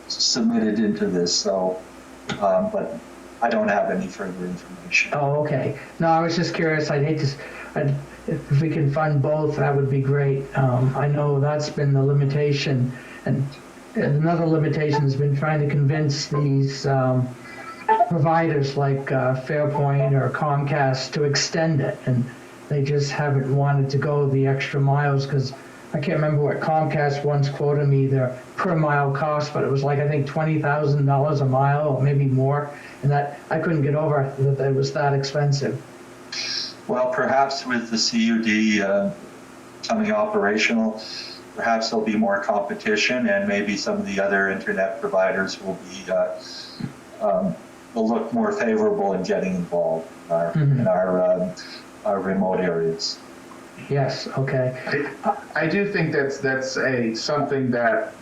submitted into this. So, but I don't have any further information. Oh, okay. No, I was just curious. If we can fund both, that would be great. I know that's been the limitation, and another limitation has been trying to convince these providers like Fairpoint or Comcast to extend it, and they just haven't wanted to go the extra miles, because I can't remember what Comcast once quoted me their per mile cost, but it was like, I think, $20,000 a mile or maybe more, and that I couldn't get over that it was that expensive. Well, perhaps with the CUD becoming operational, perhaps there'll be more competition, and maybe some of the other internet providers will be will look more favorable in getting involved in our remote areas. Yes. Okay. I do think that's something that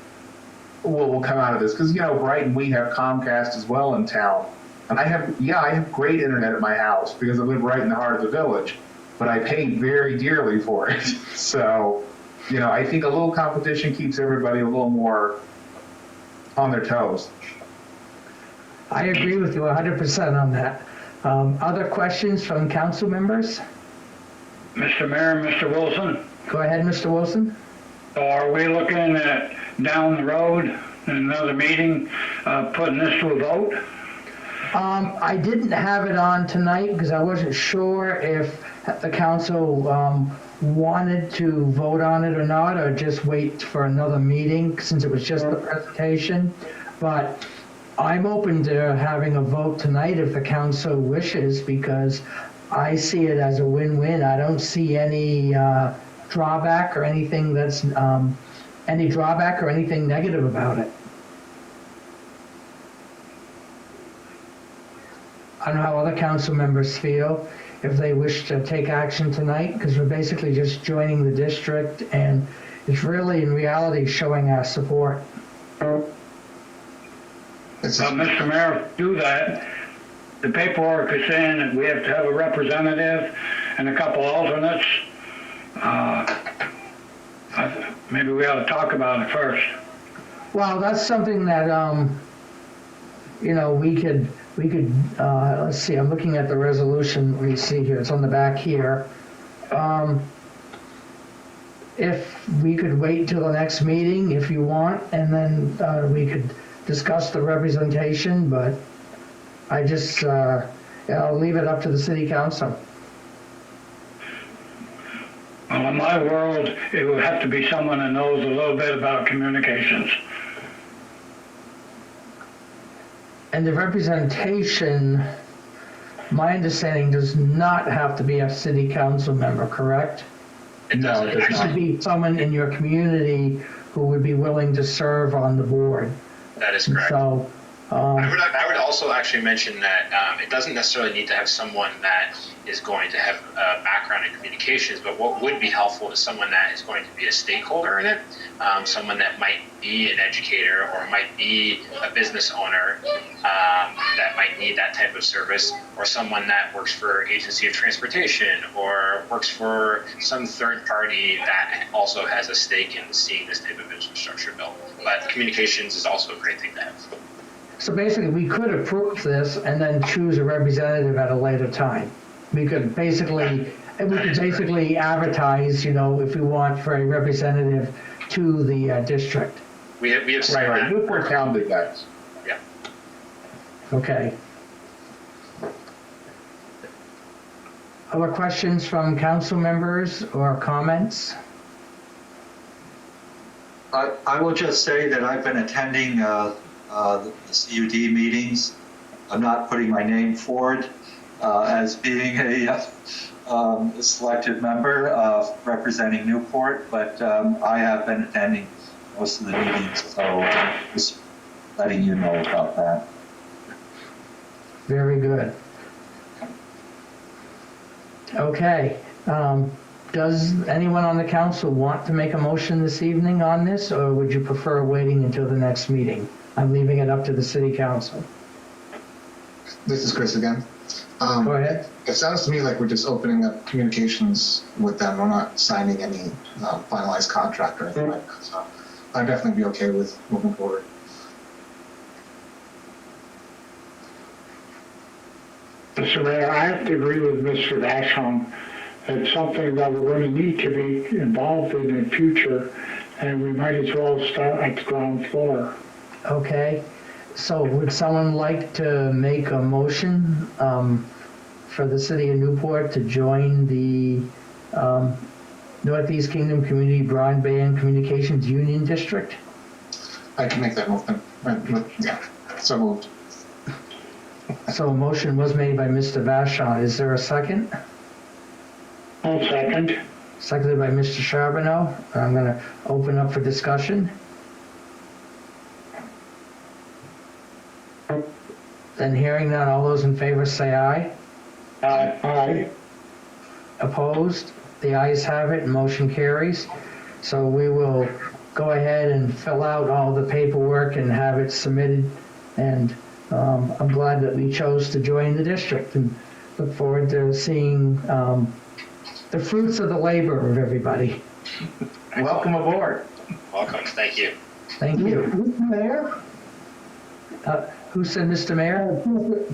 will come out of this, because Brighton, we have Comcast as well in town, and I have great internet at my house because I live right in the heart of the village, but I pay very dearly for it. So, I think a little competition keeps everybody a little more on their toes. I agree with you 100% on that. Other questions from council members? Mr. Mayor, Mr. Wilson, Go ahead, Mr. Wilson. are we looking at down the road in another meeting, putting this to a vote? I didn't have it on tonight because I wasn't sure if the council wanted to vote on it or not, or just wait for another meeting since it was just the presentation. But I'm open to having a vote tonight if the council wishes, because I see it as a win-win. I don't see any drawback or anything that's any drawback or anything negative about it. I don't know how other council members feel, if they wish to take action tonight, because we're basically just joining the district, and it's really in reality showing our support. Mr. Mayor, do that. The paperwork is saying that we have to have a representative and a couple alternates. Maybe we ought to talk about it first. Well, that's something that, we could, let's see, I'm looking at the resolution. Let me see here. It's on the back here. If we could wait till the next meeting, if you want, and then we could discuss the representation, but I just, I'll leave it up to the city council. Well, in my world, it would have to be someone that knows a little bit about communications. And the representation, my understanding, does not have to be a city council member, correct? No, it does It not. should be someone in your community who would be willing to serve on the board. That is correct. So, I would also actually mention that it doesn't necessarily need to have someone that is going to have a background in communications, but what would be helpful is someone that is going to be a stakeholder in it, someone that might be an educator or might be a business owner that might need that type of service, or someone that works for agency of transportation or works for some third party that also has a stake in seeing this type of infrastructure built. But communications is also a great thing to have. so basically, we could approve this and then choose a representative at a later time. We could basically advertise, if we want, for a representative to the district. We have Right. Newport Town did that. Yeah. Okay. Other questions from council members or comments? I will just say that I've been attending the CUD meetings. I'm not putting my name forward as being a selected member representing Newport, but I have been attending most of the meetings, so just letting you know about that. Very good. Okay. Does anyone on the council want to make a motion this evening on this, or would you prefer waiting until the next meeting? I'm leaving it up to the city council. This is Chris again. Go ahead. It sounds to me like we're just opening up communications with them. We're not signing any finalized contract or anything like that. So I'd definitely be okay with moving forward. Mr. Mayor, I have to agree with Mr. Vashon. It's something that we're going to need to be involved in the future, and we might as well start at the ground floor. Okay, so would someone like to make a motion for the city of Newport to join the Northeast Kingdom Community Broadband Communications Union District? I can make that movement. Yeah, so moved. So a motion was made by Mr. Vashon. Is there a second? I'll second. Seconded by Mr. Charbonneau. I'm going to open up for discussion. Then hearing none, all those in favor say aye. Aye. Opposed? The ayes have it and motion carries. So we will go ahead and fill out all the paperwork and have it submitted. And I'm glad that we chose to join the district and look forward to seeing the fruits of the labor of everybody. Welcome aboard. Welcome. Thank you. Thank you. Mr. Mayor? Who said Mr. Mayor?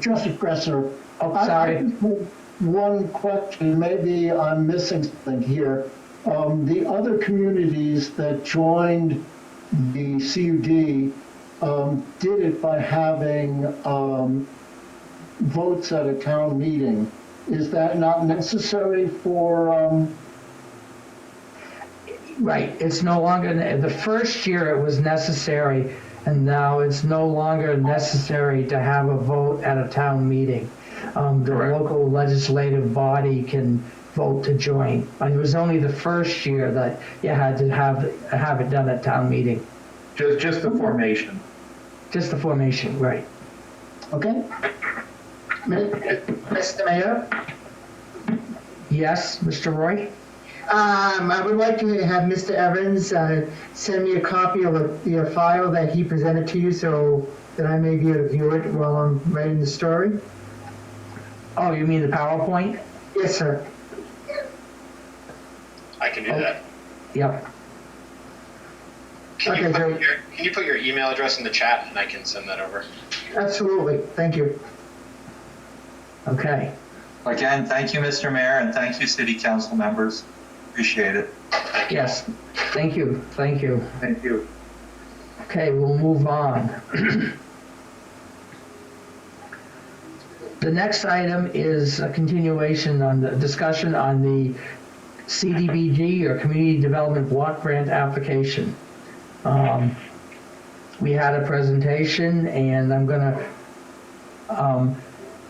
Justice Presser. Oh, I sorry. just have one question, maybe I'm missing something here. The other communities that joined the CUD did it by having votes at a town meeting. Is that not necessary for, Right, it's no longer, the first year it was necessary, and now it's no longer necessary to have a vote at a town meeting. The local legislative body can vote to join. It was only the first year that you had to have it done at town meeting. Just the formation. Just the formation, right. okay? Mr. Mayor, Yes, Mr. Roy? I would like to have Mr. Evans send me a copy of the file that he presented to you so that I may be able to view it while I'm writing the story. Oh, you mean the PowerPoint? Yes, sir. I can do that. Yep. Can, Okay, you great. can you put your email address in the chat and I can send that over? Absolutely. Thank you. Okay. Again, thank you, Mr. Mayor, and thank you, city council members. Appreciate it. Yes, thank you, thank you. Thank you. Okay, we'll move on. The next item is a continuation on the discussion on the CDBG, or Community Development Block Grant application. We had a presentation, and I'm gonna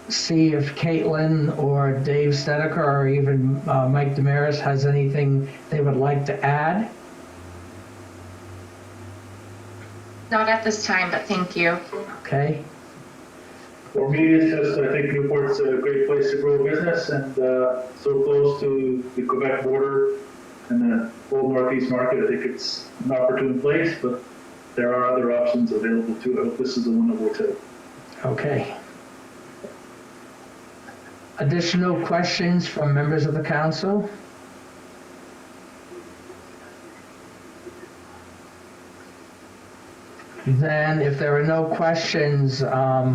see if Caitlin or Dave Stedeker or even Mike Damaris has anything they would like to add. Not at this time, but thank you. Okay, For me, it's just, I think Newport's a great place to grow business and so close to the Quebec border and the whole Northeast market. I think it's an opportune place, but there are other options available too. I hope this is the one that we'll take. okay. Additional questions from members of the council? Then, if there are no questions, let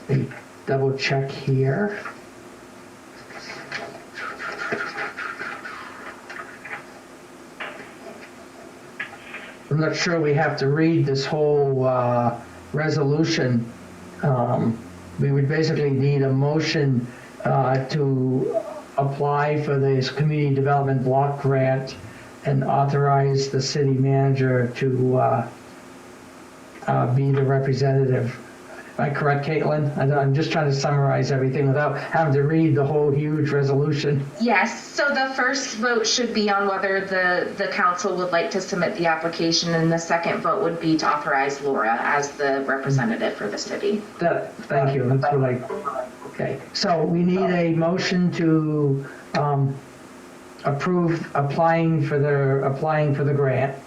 me double check here. I'm not sure we have to read this whole resolution. We would basically need a motion to apply for this community development block grant and authorize the city manager to be the representative. Am I correct, Caitlin? I'm just trying to summarize everything without having to read the whole huge resolution. Yes, so the first vote should be on whether the council would like to submit the application, and the second vote would be to authorize Laura as the representative for the city. Thank you, that's what I, okay. So we need a motion to approve applying for the grant.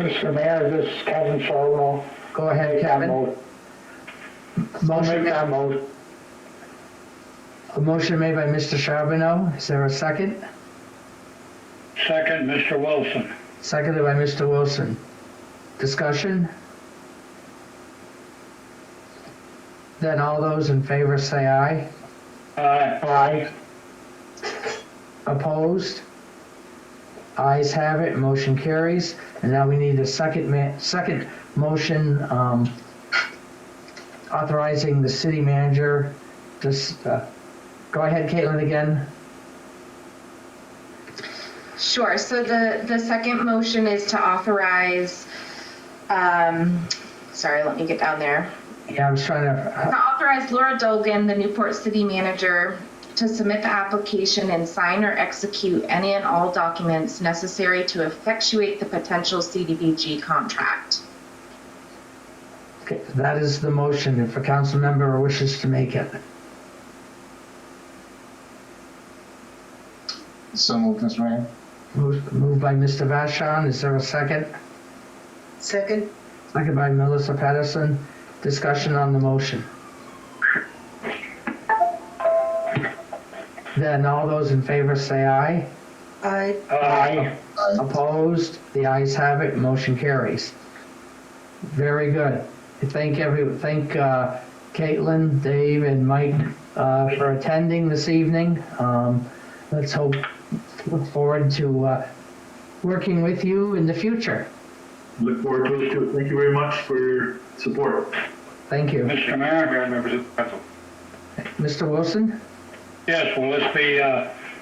Mr. Mayor, this is Kevin Sorrell. Go ahead, Kevin. I'll Motion, make that motion. a motion made by Mr. Charbonneau. Is there a second? Second, Mr. Wilson. Seconded by Mr. Wilson. Discussion? Then all those in favor say aye. Aye. Opposed? Ayes have it, motion carries. And now we need a second motion authorizing the city manager to, go ahead, Caitlin, again. Sure, so the second motion is to authorize, sorry, let me get down there. Yeah, I was trying To to, authorize Laura Dolgan, the Newport city manager, to submit the application and sign or execute any and all documents necessary to effectuate the potential CDBG contract. okay, that is the motion. If a council member wishes to make it. So moved, Mr. Mayor. Moved by Mr. Vashon. Is there a second? Second? Second by Melissa Patterson. Discussion on the motion. Then all those in favor say aye. Aye. Aye. Opposed? The ayes have it. Motion carries. Very good. Thank Caitlin, Dave, and Mike for attending this evening. Let's look forward to working with you in the future. Look forward to it too. Thank you very much for your support. Thank you. Mr. Mayor, members of the council. Mr. Wilson? Yes, will this be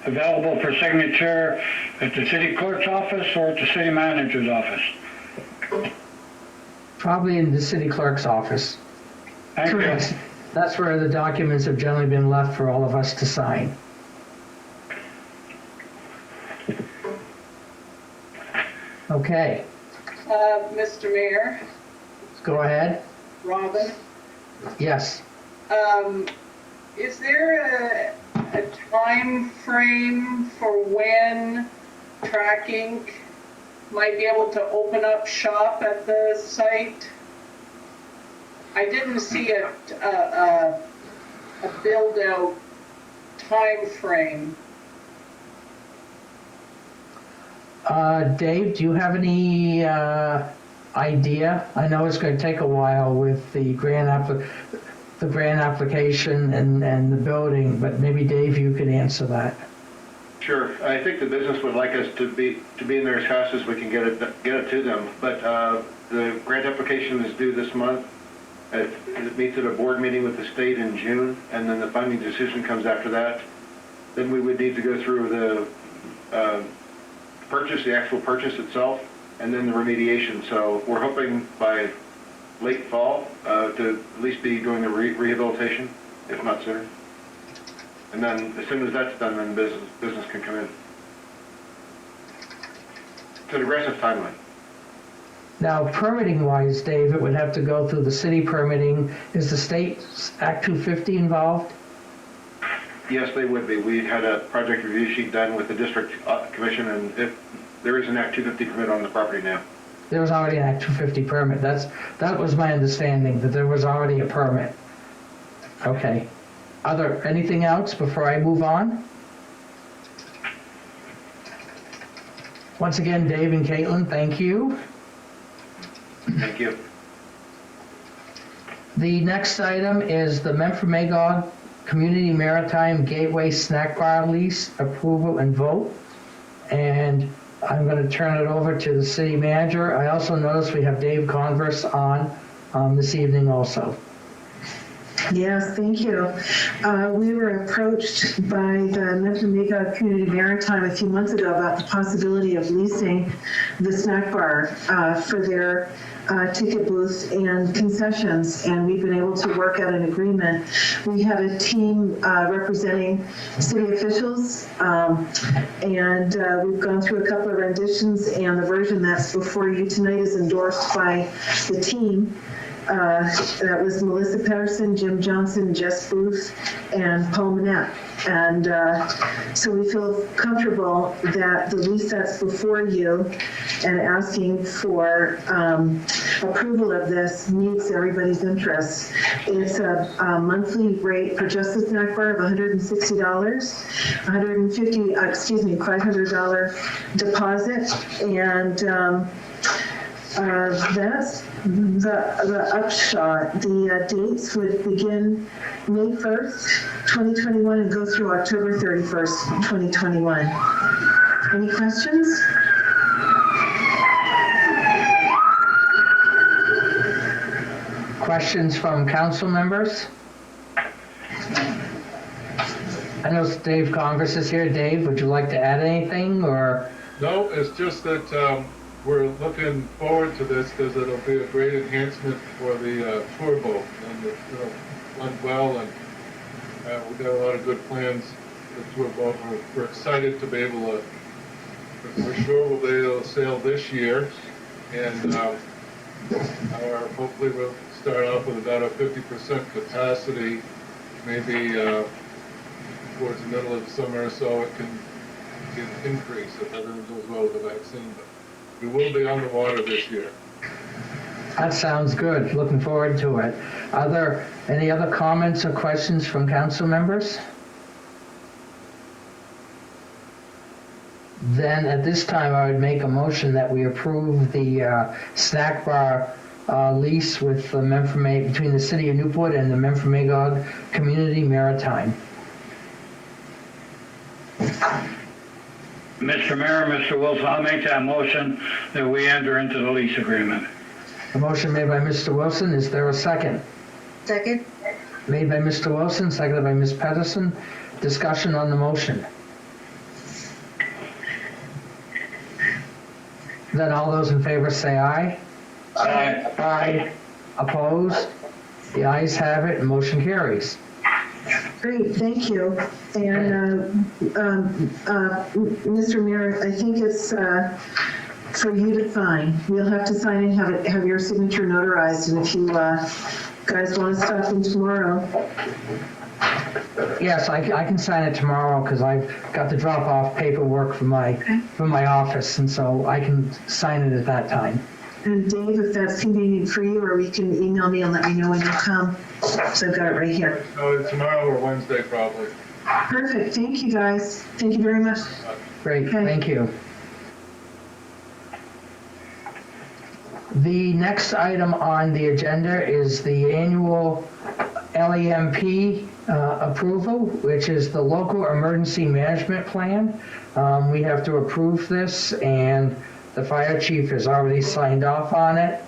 available for signature at the city clerk's office or at the city manager's office? Probably in the city clerk's office. Thank you. That's where the documents have generally been left for all of us to sign. Okay, Mr. Mayor, go ahead. Robin, Yes. is there a time frame for when Track Inc. might be able to open up shop at the site? I didn't see a build-out time frame. Dave, do you have any idea? I know it's going to take a while with the grant application and the building, but maybe Dave, you could answer that. Sure, I think the business would like us to be in there as fast as we can get it to them, but the grant application is due this month. It meets at a board meeting with the state in June, and then the funding decision comes after that. Then we would need to go through the the actual purchase itself, and then the remediation. So we're hoping by late fall to at least be doing the rehabilitation, if not sooner. And then as soon as that's done, then business can come in. It's an aggressive timeline. Now, permitting-wise, Dave, it would have to go through the city permitting. Is the state Act 250 involved? Yes, they would be. We had a project review sheet done with the district commission, and there is an Act 250 permit on the property now. There was already an Act 250 permit. That was my understanding, that there was already a permit. Okay. Anything else before I move on? Once again, Dave and Caitlin, thank you. Thank you. The next item is the Memphis Magog Community Maritime Gateway Snack Bar lease approval and vote. And I'm going to turn it over to the city manager. I also noticed we have Dave Converse on this evening also. Yes, thank you. We were approached by the Memphis Magog Community Maritime a few months ago about the possibility of leasing the snack bar for their ticket booths and concessions, and we've been able to work out an agreement. We have a team representing city officials, and we've gone through a couple of renditions, and the version that's before you tonight is endorsed by the team. That was Melissa Patterson, Jim Johnson, Jess Booth, and Paul Manette. And so we feel comfortable that the lease that's before you and asking for approval of this meets everybody's interests. It's a monthly rate for just the snack bar of $160, $500 deposit, and that's the upshot. The dates would begin May 1st, 2021 and go through October 31st, 2021. Any questions? Questions from council members? I know Dave Congress is here. Dave, would you like to add anything, or? No, it's just that we're looking forward to this because it'll be a great enhancement for the tour boat, and it went well, and we got a lot of good plans for the tour boat. We're excited to be able to, for sure we'll be able to sail this year, and hopefully we'll start off with about a 50% capacity, maybe towards the middle of the summer or so it can increase if everything goes well with the vaccine. But we will be on the water this year. That sounds good. Looking forward to it. Are there any other comments or questions from council members? Then at this time, I would make a motion that we approve the snack bar lease with the between the city of Newport and the Memphis Magog Community Maritime. Mr. Mayor, Mr. Wilson, I'll make that motion that we enter into the lease agreement. A motion made by Mr. Wilson. Is there a second? Second. Made by Mr. Wilson, seconded by Ms. Pedersen. Discussion on the motion. Then all those in favor say aye. Aye. Aye. Opposed? The ayes have it, and motion carries. Great, thank you. And Mr. Mayor, I think it's for you to sign. We'll have to sign and have your signature notarized. And if you guys want to stop in tomorrow. Yes, I can sign it tomorrow because I've got to drop off paperwork from my office, and so I can sign it at that time. And Dave, if that's convenient for you, or you can email me and let me know when you come. So I've got it right here. Tomorrow or Wednesday probably. Perfect. Thank you, guys. Thank you very much. Great, Okay. Thank you. The next item on the agenda is the annual LEMP approval, which is the Local Emergency Management Plan. We have to approve this, and the fire chief has already signed off on it.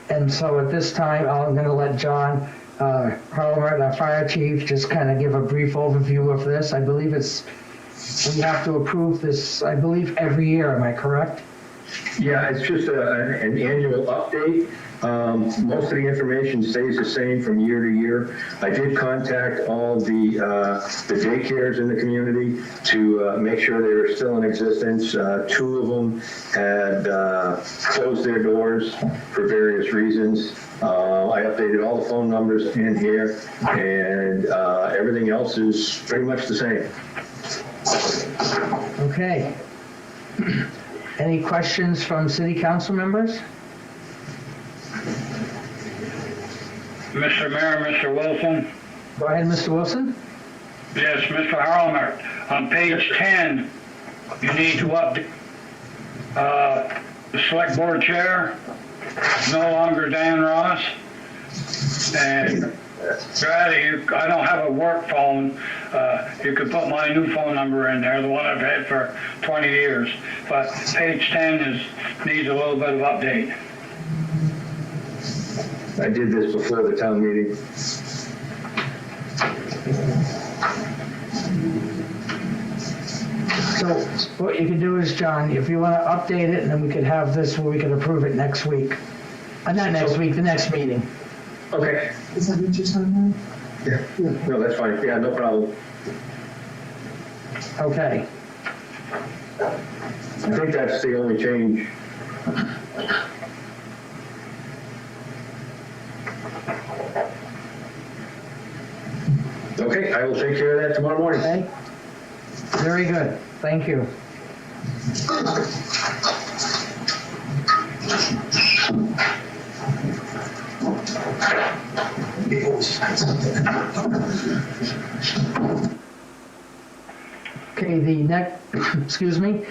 And so at this time, I'm going to let John Harlemer, our fire chief, just kind of give a brief overview of this. I believe we have to approve this, I believe, every year. Am I correct? Yeah, it's just an annual update. Most of the information stays the same from year to year. I did contact all the daycares in the community to make sure they were still in existence. 2 of them had closed their doors for various reasons. I updated all the phone numbers in here, and everything else is pretty much the same. Okay. Any questions from city council members? Mr. Mayor, Mr. Wilson. Go ahead, Mr. Wilson. Yes, Mr. Harlemer. On page 10, you need to update the select board chair, no longer Dan Ross. And I don't have a work phone. You could put my new phone number in there, the one I've had for 20 years. But page 10 needs a little bit of update. I did this before the town meeting. So what you can do is, John, if you want to update it, and then we could have this where we can approve it next week. Not next week, the next meeting. Okay. Is that what you're talking about? Yeah. No, that's fine. Yeah, no problem. Okay. I think that's the only change. Okay, I will take care of that tomorrow morning. Okay? Very good. Thank you. Okay, the next, excuse me,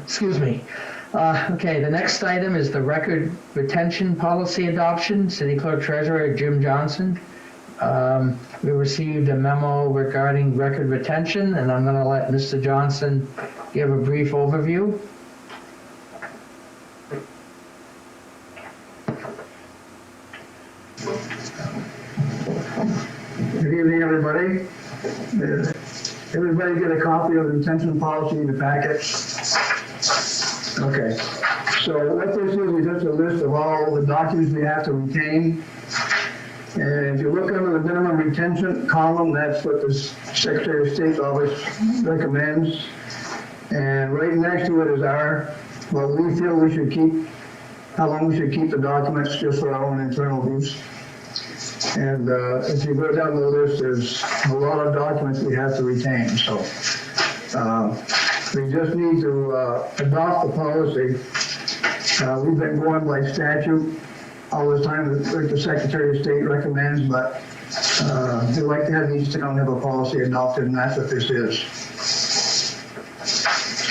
excuse me. Okay, the next item is the record retention policy adoption. City Clerk Treasurer Jim Johnson. We received a memo regarding record retention, and I'm going to let Mr. Johnson give a brief overview. Good evening, everybody. Everybody get a copy of the retention policy in the packet? Okay. So what this is just a list of all the documents we have to retain. And if you look under the minimum retention column, that's what the Secretary of State always recommends. And right next to it is what we feel we should keep, how long we should keep the documents just for our own internal use. And if you go down the list, there's a lot of documents we have to retain. So we just need to adopt the policy. We've been going by statute all the time, like the Secretary of State recommends, but they like to have each town have a policy adopted, and that's what this is.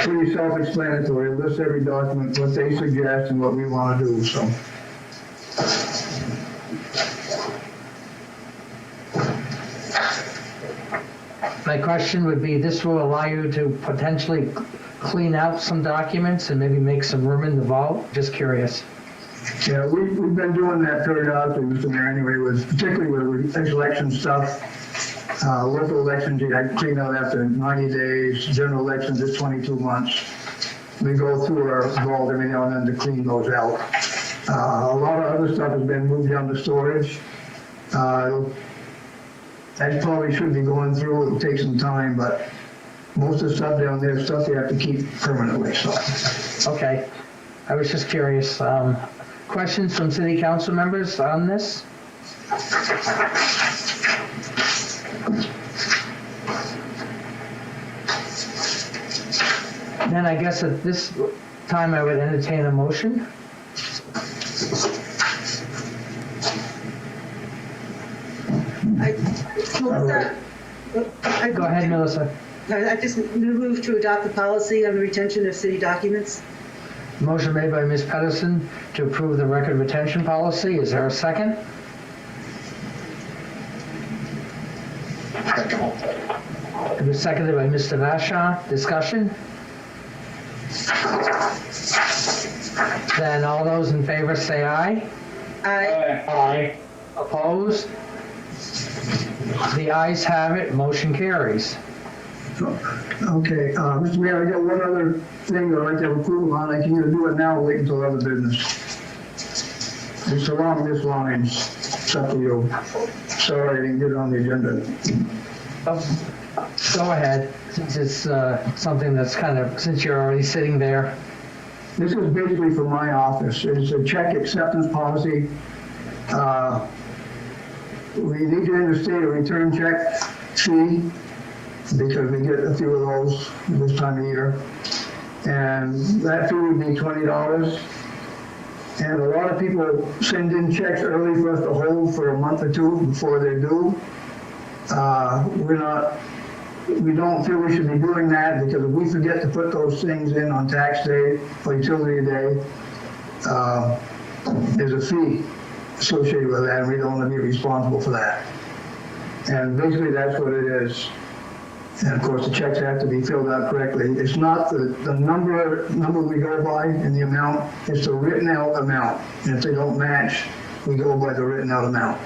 Pretty self-explanatory. It lists every document, what they suggest, and what we want to do. So. My question would be, this will allow you to potentially clean out some documents and maybe make some room in the vault? Just curious. Yeah, we've been doing that periodically, Mr. Mayor, anyway, particularly with election stuff. Local elections, you have to clean out after 90 days. General elections is 22 months. We go through our vault every now and then to clean those out. A lot of other stuff has been moved down to storage. That probably should be going through. It'll take some time, but most of the stuff down there is stuff you have to keep permanently. So. Okay. I was just curious. Questions from city council members on this? Then I guess at this time I would entertain a motion. Melissa? Go ahead, Melissa. I just move to adopt the policy on the retention of city documents. Motion made by Ms. Pedersen to approve the record retention policy. Is there a second? It was seconded by Mr. Vashon. Discussion? Then all those in favor say aye. Aye. Aye. Opposed? The ayes have it. Motion carries. Okay, Mr. Mayor, I got one other thing I'd like to have approval on. I can either do it now or wait until other business. It's along this line. It's up to you. Sorry, I didn't get it on the agenda. Go ahead, since it's something that's kind of, since you're already sitting there. This is basically for my office. It's a check acceptance policy. We need to interstate a return check fee because we get a few of those this time of year. And that fee would be $20. And a lot of people send in checks early for us to hold for a month or two before they're due. We don't feel we should be doing that because if we forget to put those things in on tax day or utility day, there's a fee associated with that, and we don't want to be responsible for that. And basically that's what it is. And of course the checks have to be filled out correctly. It's not the number we go by and the amount, it's the written out amount. And if they don't match, we go by the written out amount.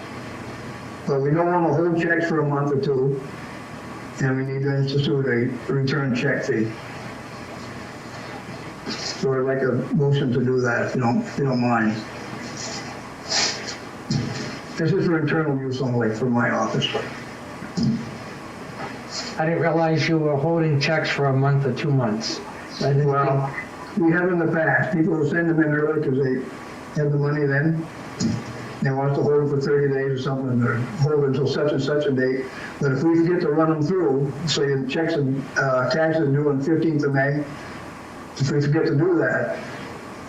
But we don't want to hold checks for a month or two, and we need to institute a return check fee. So I'd like a motion to do that, if you don't mind. This is for internal use only for my office. I didn't realize you were holding checks for a month or 2 months. Well, we have in the past. People will send them in early because they have the money then. they want us to hold them for 30 days or something, or hold it until such and such a date. But if we forget to run them through, say the checks and taxes are due on the 15th of May, if we forget to do that,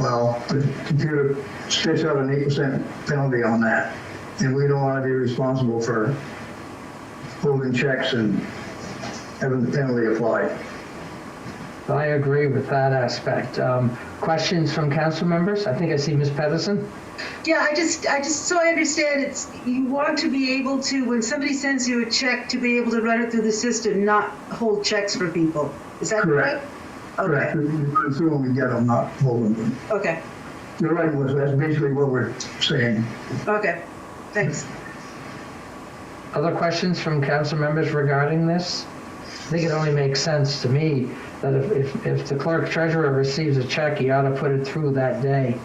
well, the computer spits out an 8% penalty on that. And we don't want to be responsible for holding checks and having the penalty applied. I agree with that aspect. Questions from council members? I think I see Ms. Pedersen. Yeah, I just, so I understand, it's, you want to be able to, when somebody sends you a check, to be able to run it through the system, not hold checks for people. Is that correct? Correct. Okay, We run through when we get them, not holding them. okay, You're right, Melissa, that's basically what we're saying. okay, thanks. Other questions from council members regarding this? I think it only makes sense to me that if the clerk treasurer receives a check, he ought to put it through that day.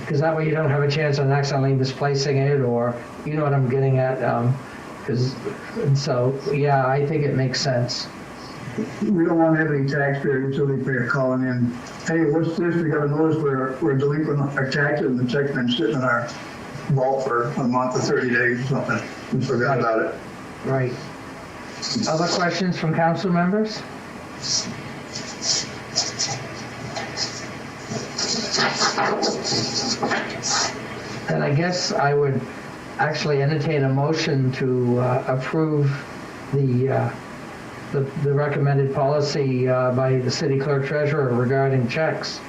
Because that way you don't have a chance of accidentally misplacing it, or, you know what I'm getting at. So, yeah, I think it makes sense. We don't want to have any taxpayer utility payer calling in, hey, what's this? We got a notice we're delinquent on our taxes, and the check's been sitting in our vault for a month or 30 days or something. We forgot about it. Right. Other questions from council members? Then I guess I would actually entertain a motion to approve the recommended policy by the city clerk treasurer regarding checks.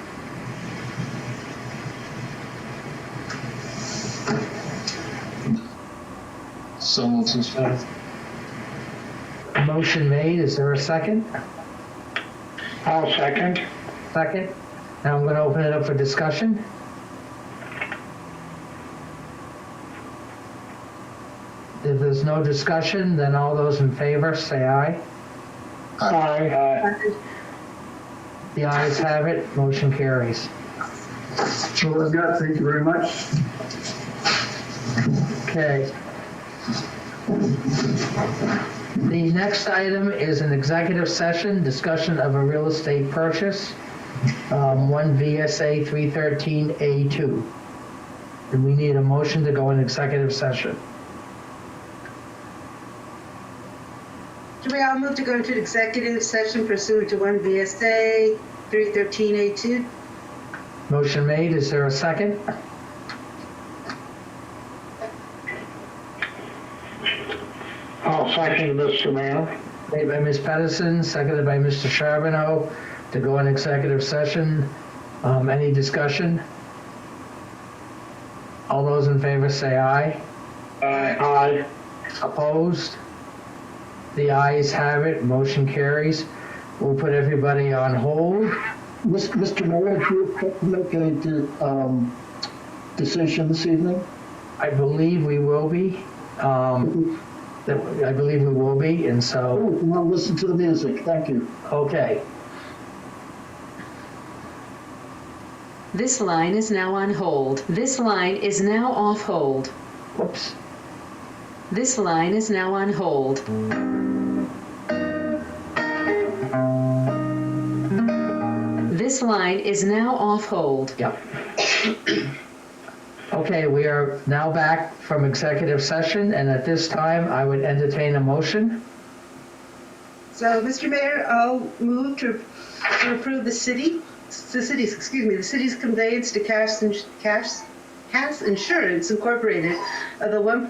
So moved, Mr. Motion made. Is there a second? I'll second. Second. Now I'm going to open it up for discussion. If there's no discussion, then all those in favor say aye. Aye. The ayes have it. Motion carries. So I've got, thank you very much. Okay. The next item is an executive session, discussion of a real estate purchase, 1 VSA 313A2. And we need a motion to go in executive session. Do we all move to go into an executive session pursuant to 1 VSA 313A2? Motion made. Is there a second? I'll second, Mr. Mayor. Made by Ms. Pedersen, seconded by Mr. Charbonneau to go in executive session. Any discussion? All those in favor say aye. Aye. Opposed? The ayes have it. Motion carries. We'll put everybody on hold. Mr. Mayor, did you make a decision this evening? I believe we will be. I believe we will be, and Oh, so, well, listen to the music. Thank you. okay. This line is now on hold. This line is now off hold. Whoops. This line is now on hold. This line is now off hold. Yep. Okay, we are now back from executive session, and at this time, I would entertain a motion. So, Mr. Mayor, I'll move to approve the city's conveyance to Cash Insurance Incorporated of the 1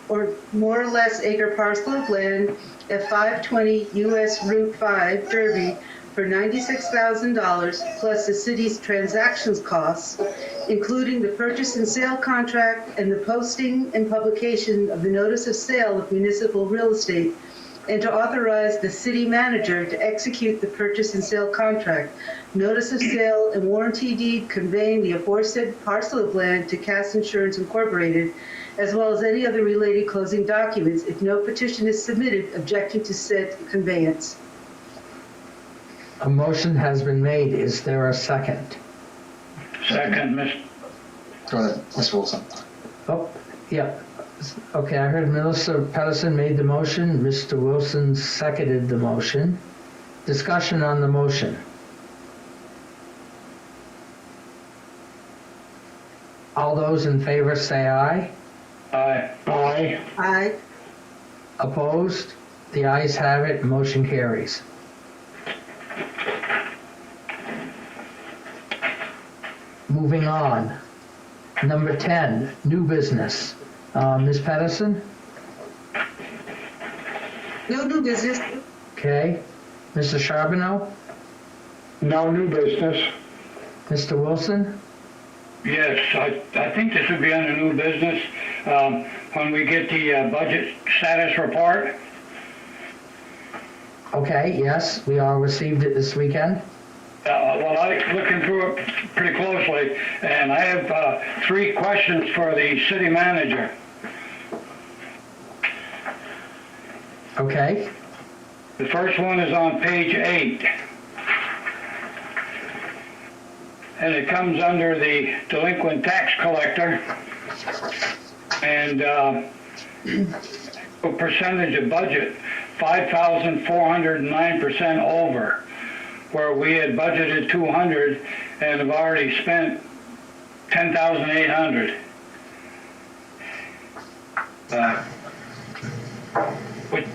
or more or less acre parcel of land at 520 US Route 5, Derby, for $96,000 plus the city's transactions costs, including the purchase and sale contract and the posting and publication of the notice of sale of municipal real estate, and to authorize the city manager to execute the purchase and sale contract, notice of sale, and warranty deed conveying the aforesaid parcel of land to Cass Insurance Incorporated, as well as any other related closing documents if no petition is submitted objecting to said conveyance. A motion has been made. Is there a second? Second, Go ahead, Mr. Wilson. Oh, yep. Okay, I heard Melissa Pedersen made the motion. Mr. Wilson seconded the motion. Discussion on the motion. All those in favor say aye. Aye. Aye. Aye. Opposed? The ayes have it, motion carries. Moving on. Number 10, new business. Ms. Pedersen? No new business. Okay. Mr. Charbonneau? No new business. Mr. Wilson? Yes, I think this would be under new business, when we get the budget status report. Okay, yes, we all received it this weekend. Well, I'm looking through it pretty closely, and I have 3 questions for the city manager. Okay. The first one is on page 8. And it comes under the delinquent tax collector. And percentage of budget, 5,409% over, where we had budgeted 200 and have already spent 10,800. Which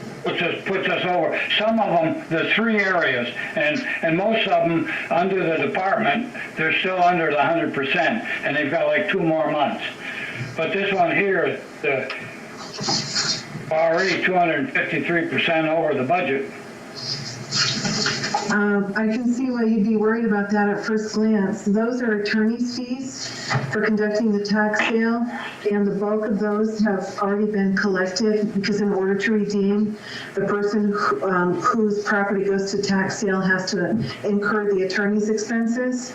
puts us over. Some of them, the 3 areas, and most of them under the department, they're still under the 100%, and they've got like 2 more months. But this one here, already 253% over the budget. I can see why you'd be worried about that at first glance. Those are attorney's fees for conducting the tax sale, and the bulk of those have already been collected, because in order to redeem, the person whose property goes to tax sale has to incur the attorney's expenses.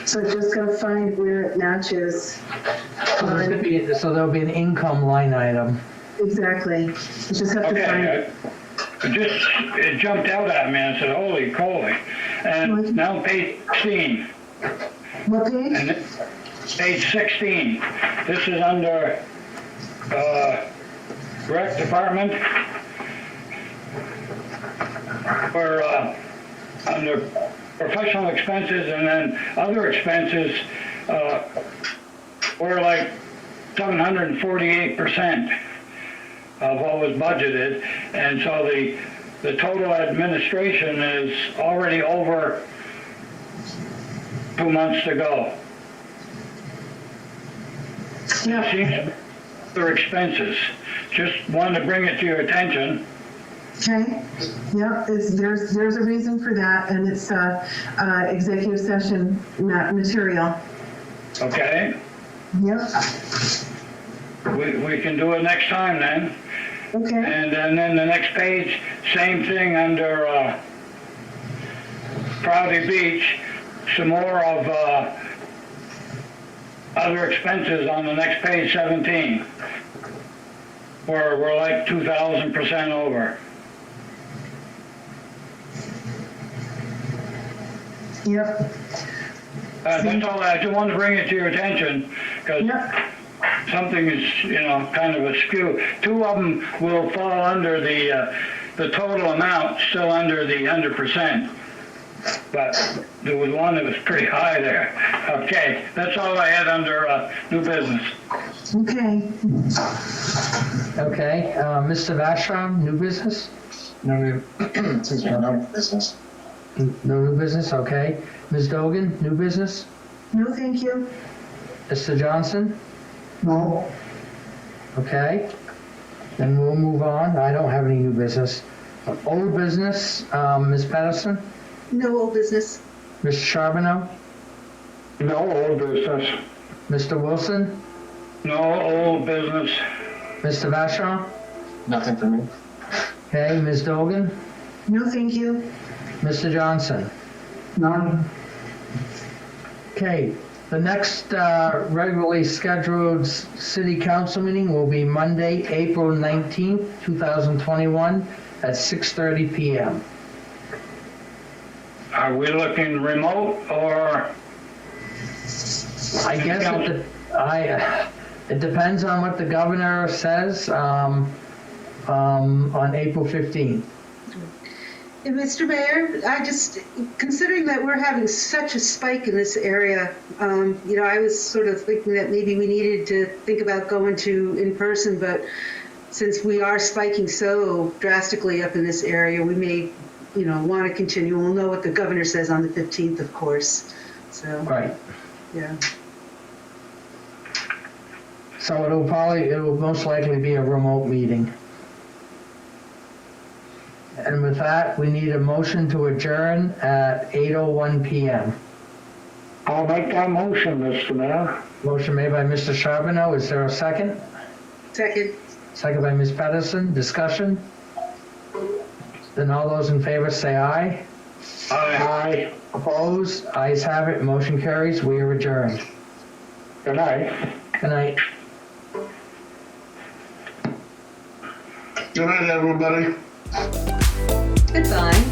So I just gotta find where it matches. So there'll be an income line item. Exactly. You just have to find it. It jumped out at me and I said, holy coly. And now page 16. What page? And page 16. This is under rec department. We're under professional expenses, and then other expenses, we're like 748% of what was budgeted, and so the total administration is already over 2 months to go. Yeah. Seems other expenses. Just wanted to bring it to your attention. Okay, yep, there's a reason for that, and it's executive session material. Okay, Yep, we can do it next time then. okay, And then the next page, same thing under Proudy Beach, some more of other expenses on the next page, 17. We're like 2,000% over. yep, That's all. I just wanted to bring it to your attention because yep, something is, kind of askew. 2 of them will fall under the total amount, still under the 100%. But there was one that was pretty high there. Okay, that's all I had under new business. okay. Okay, Mr. Vashram, new business? No new, excuse me, no business. No new business, okay. Ms. Dogan, new business? No, thank you. Mr. Johnson? No. Okay. Then we'll move on. I don't have any new business. Old business, Ms. Pedersen? No old business. Mr. Charbonneau? No old business. Mr. Wilson? No old business. Mr. Vashram? Nothing for me. Okay, Ms. Dogan? No, thank you. Mr. Johnson? None. Okay, the next regularly scheduled city council meeting will be Monday, April 19th, 2021 at 6:30 p.m. Are we looking remote or? I guess it depends on what the governor says on April 15th. Mr. Mayor, considering that we're having such a spike in this area, I was sort of thinking that maybe we needed to think about going to in person, but since we are spiking so drastically up in this area, we may, want to continue. We'll know what the governor says on the 15th, of course. So, Right. yeah. So it'll most likely be a remote meeting. And with that, we need a motion to adjourn at 8:01 p.m. I'll make that motion, Mr. Mayor. Motion made by Mr. Charbonneau. Is there a second? Second. Second by Ms. Pedersen. Discussion? Then all those in favor say aye. Aye. Opposed? Ayes have it. Motion carries. We are adjourned. Good night. Good night. Good night, everybody. Goodbye.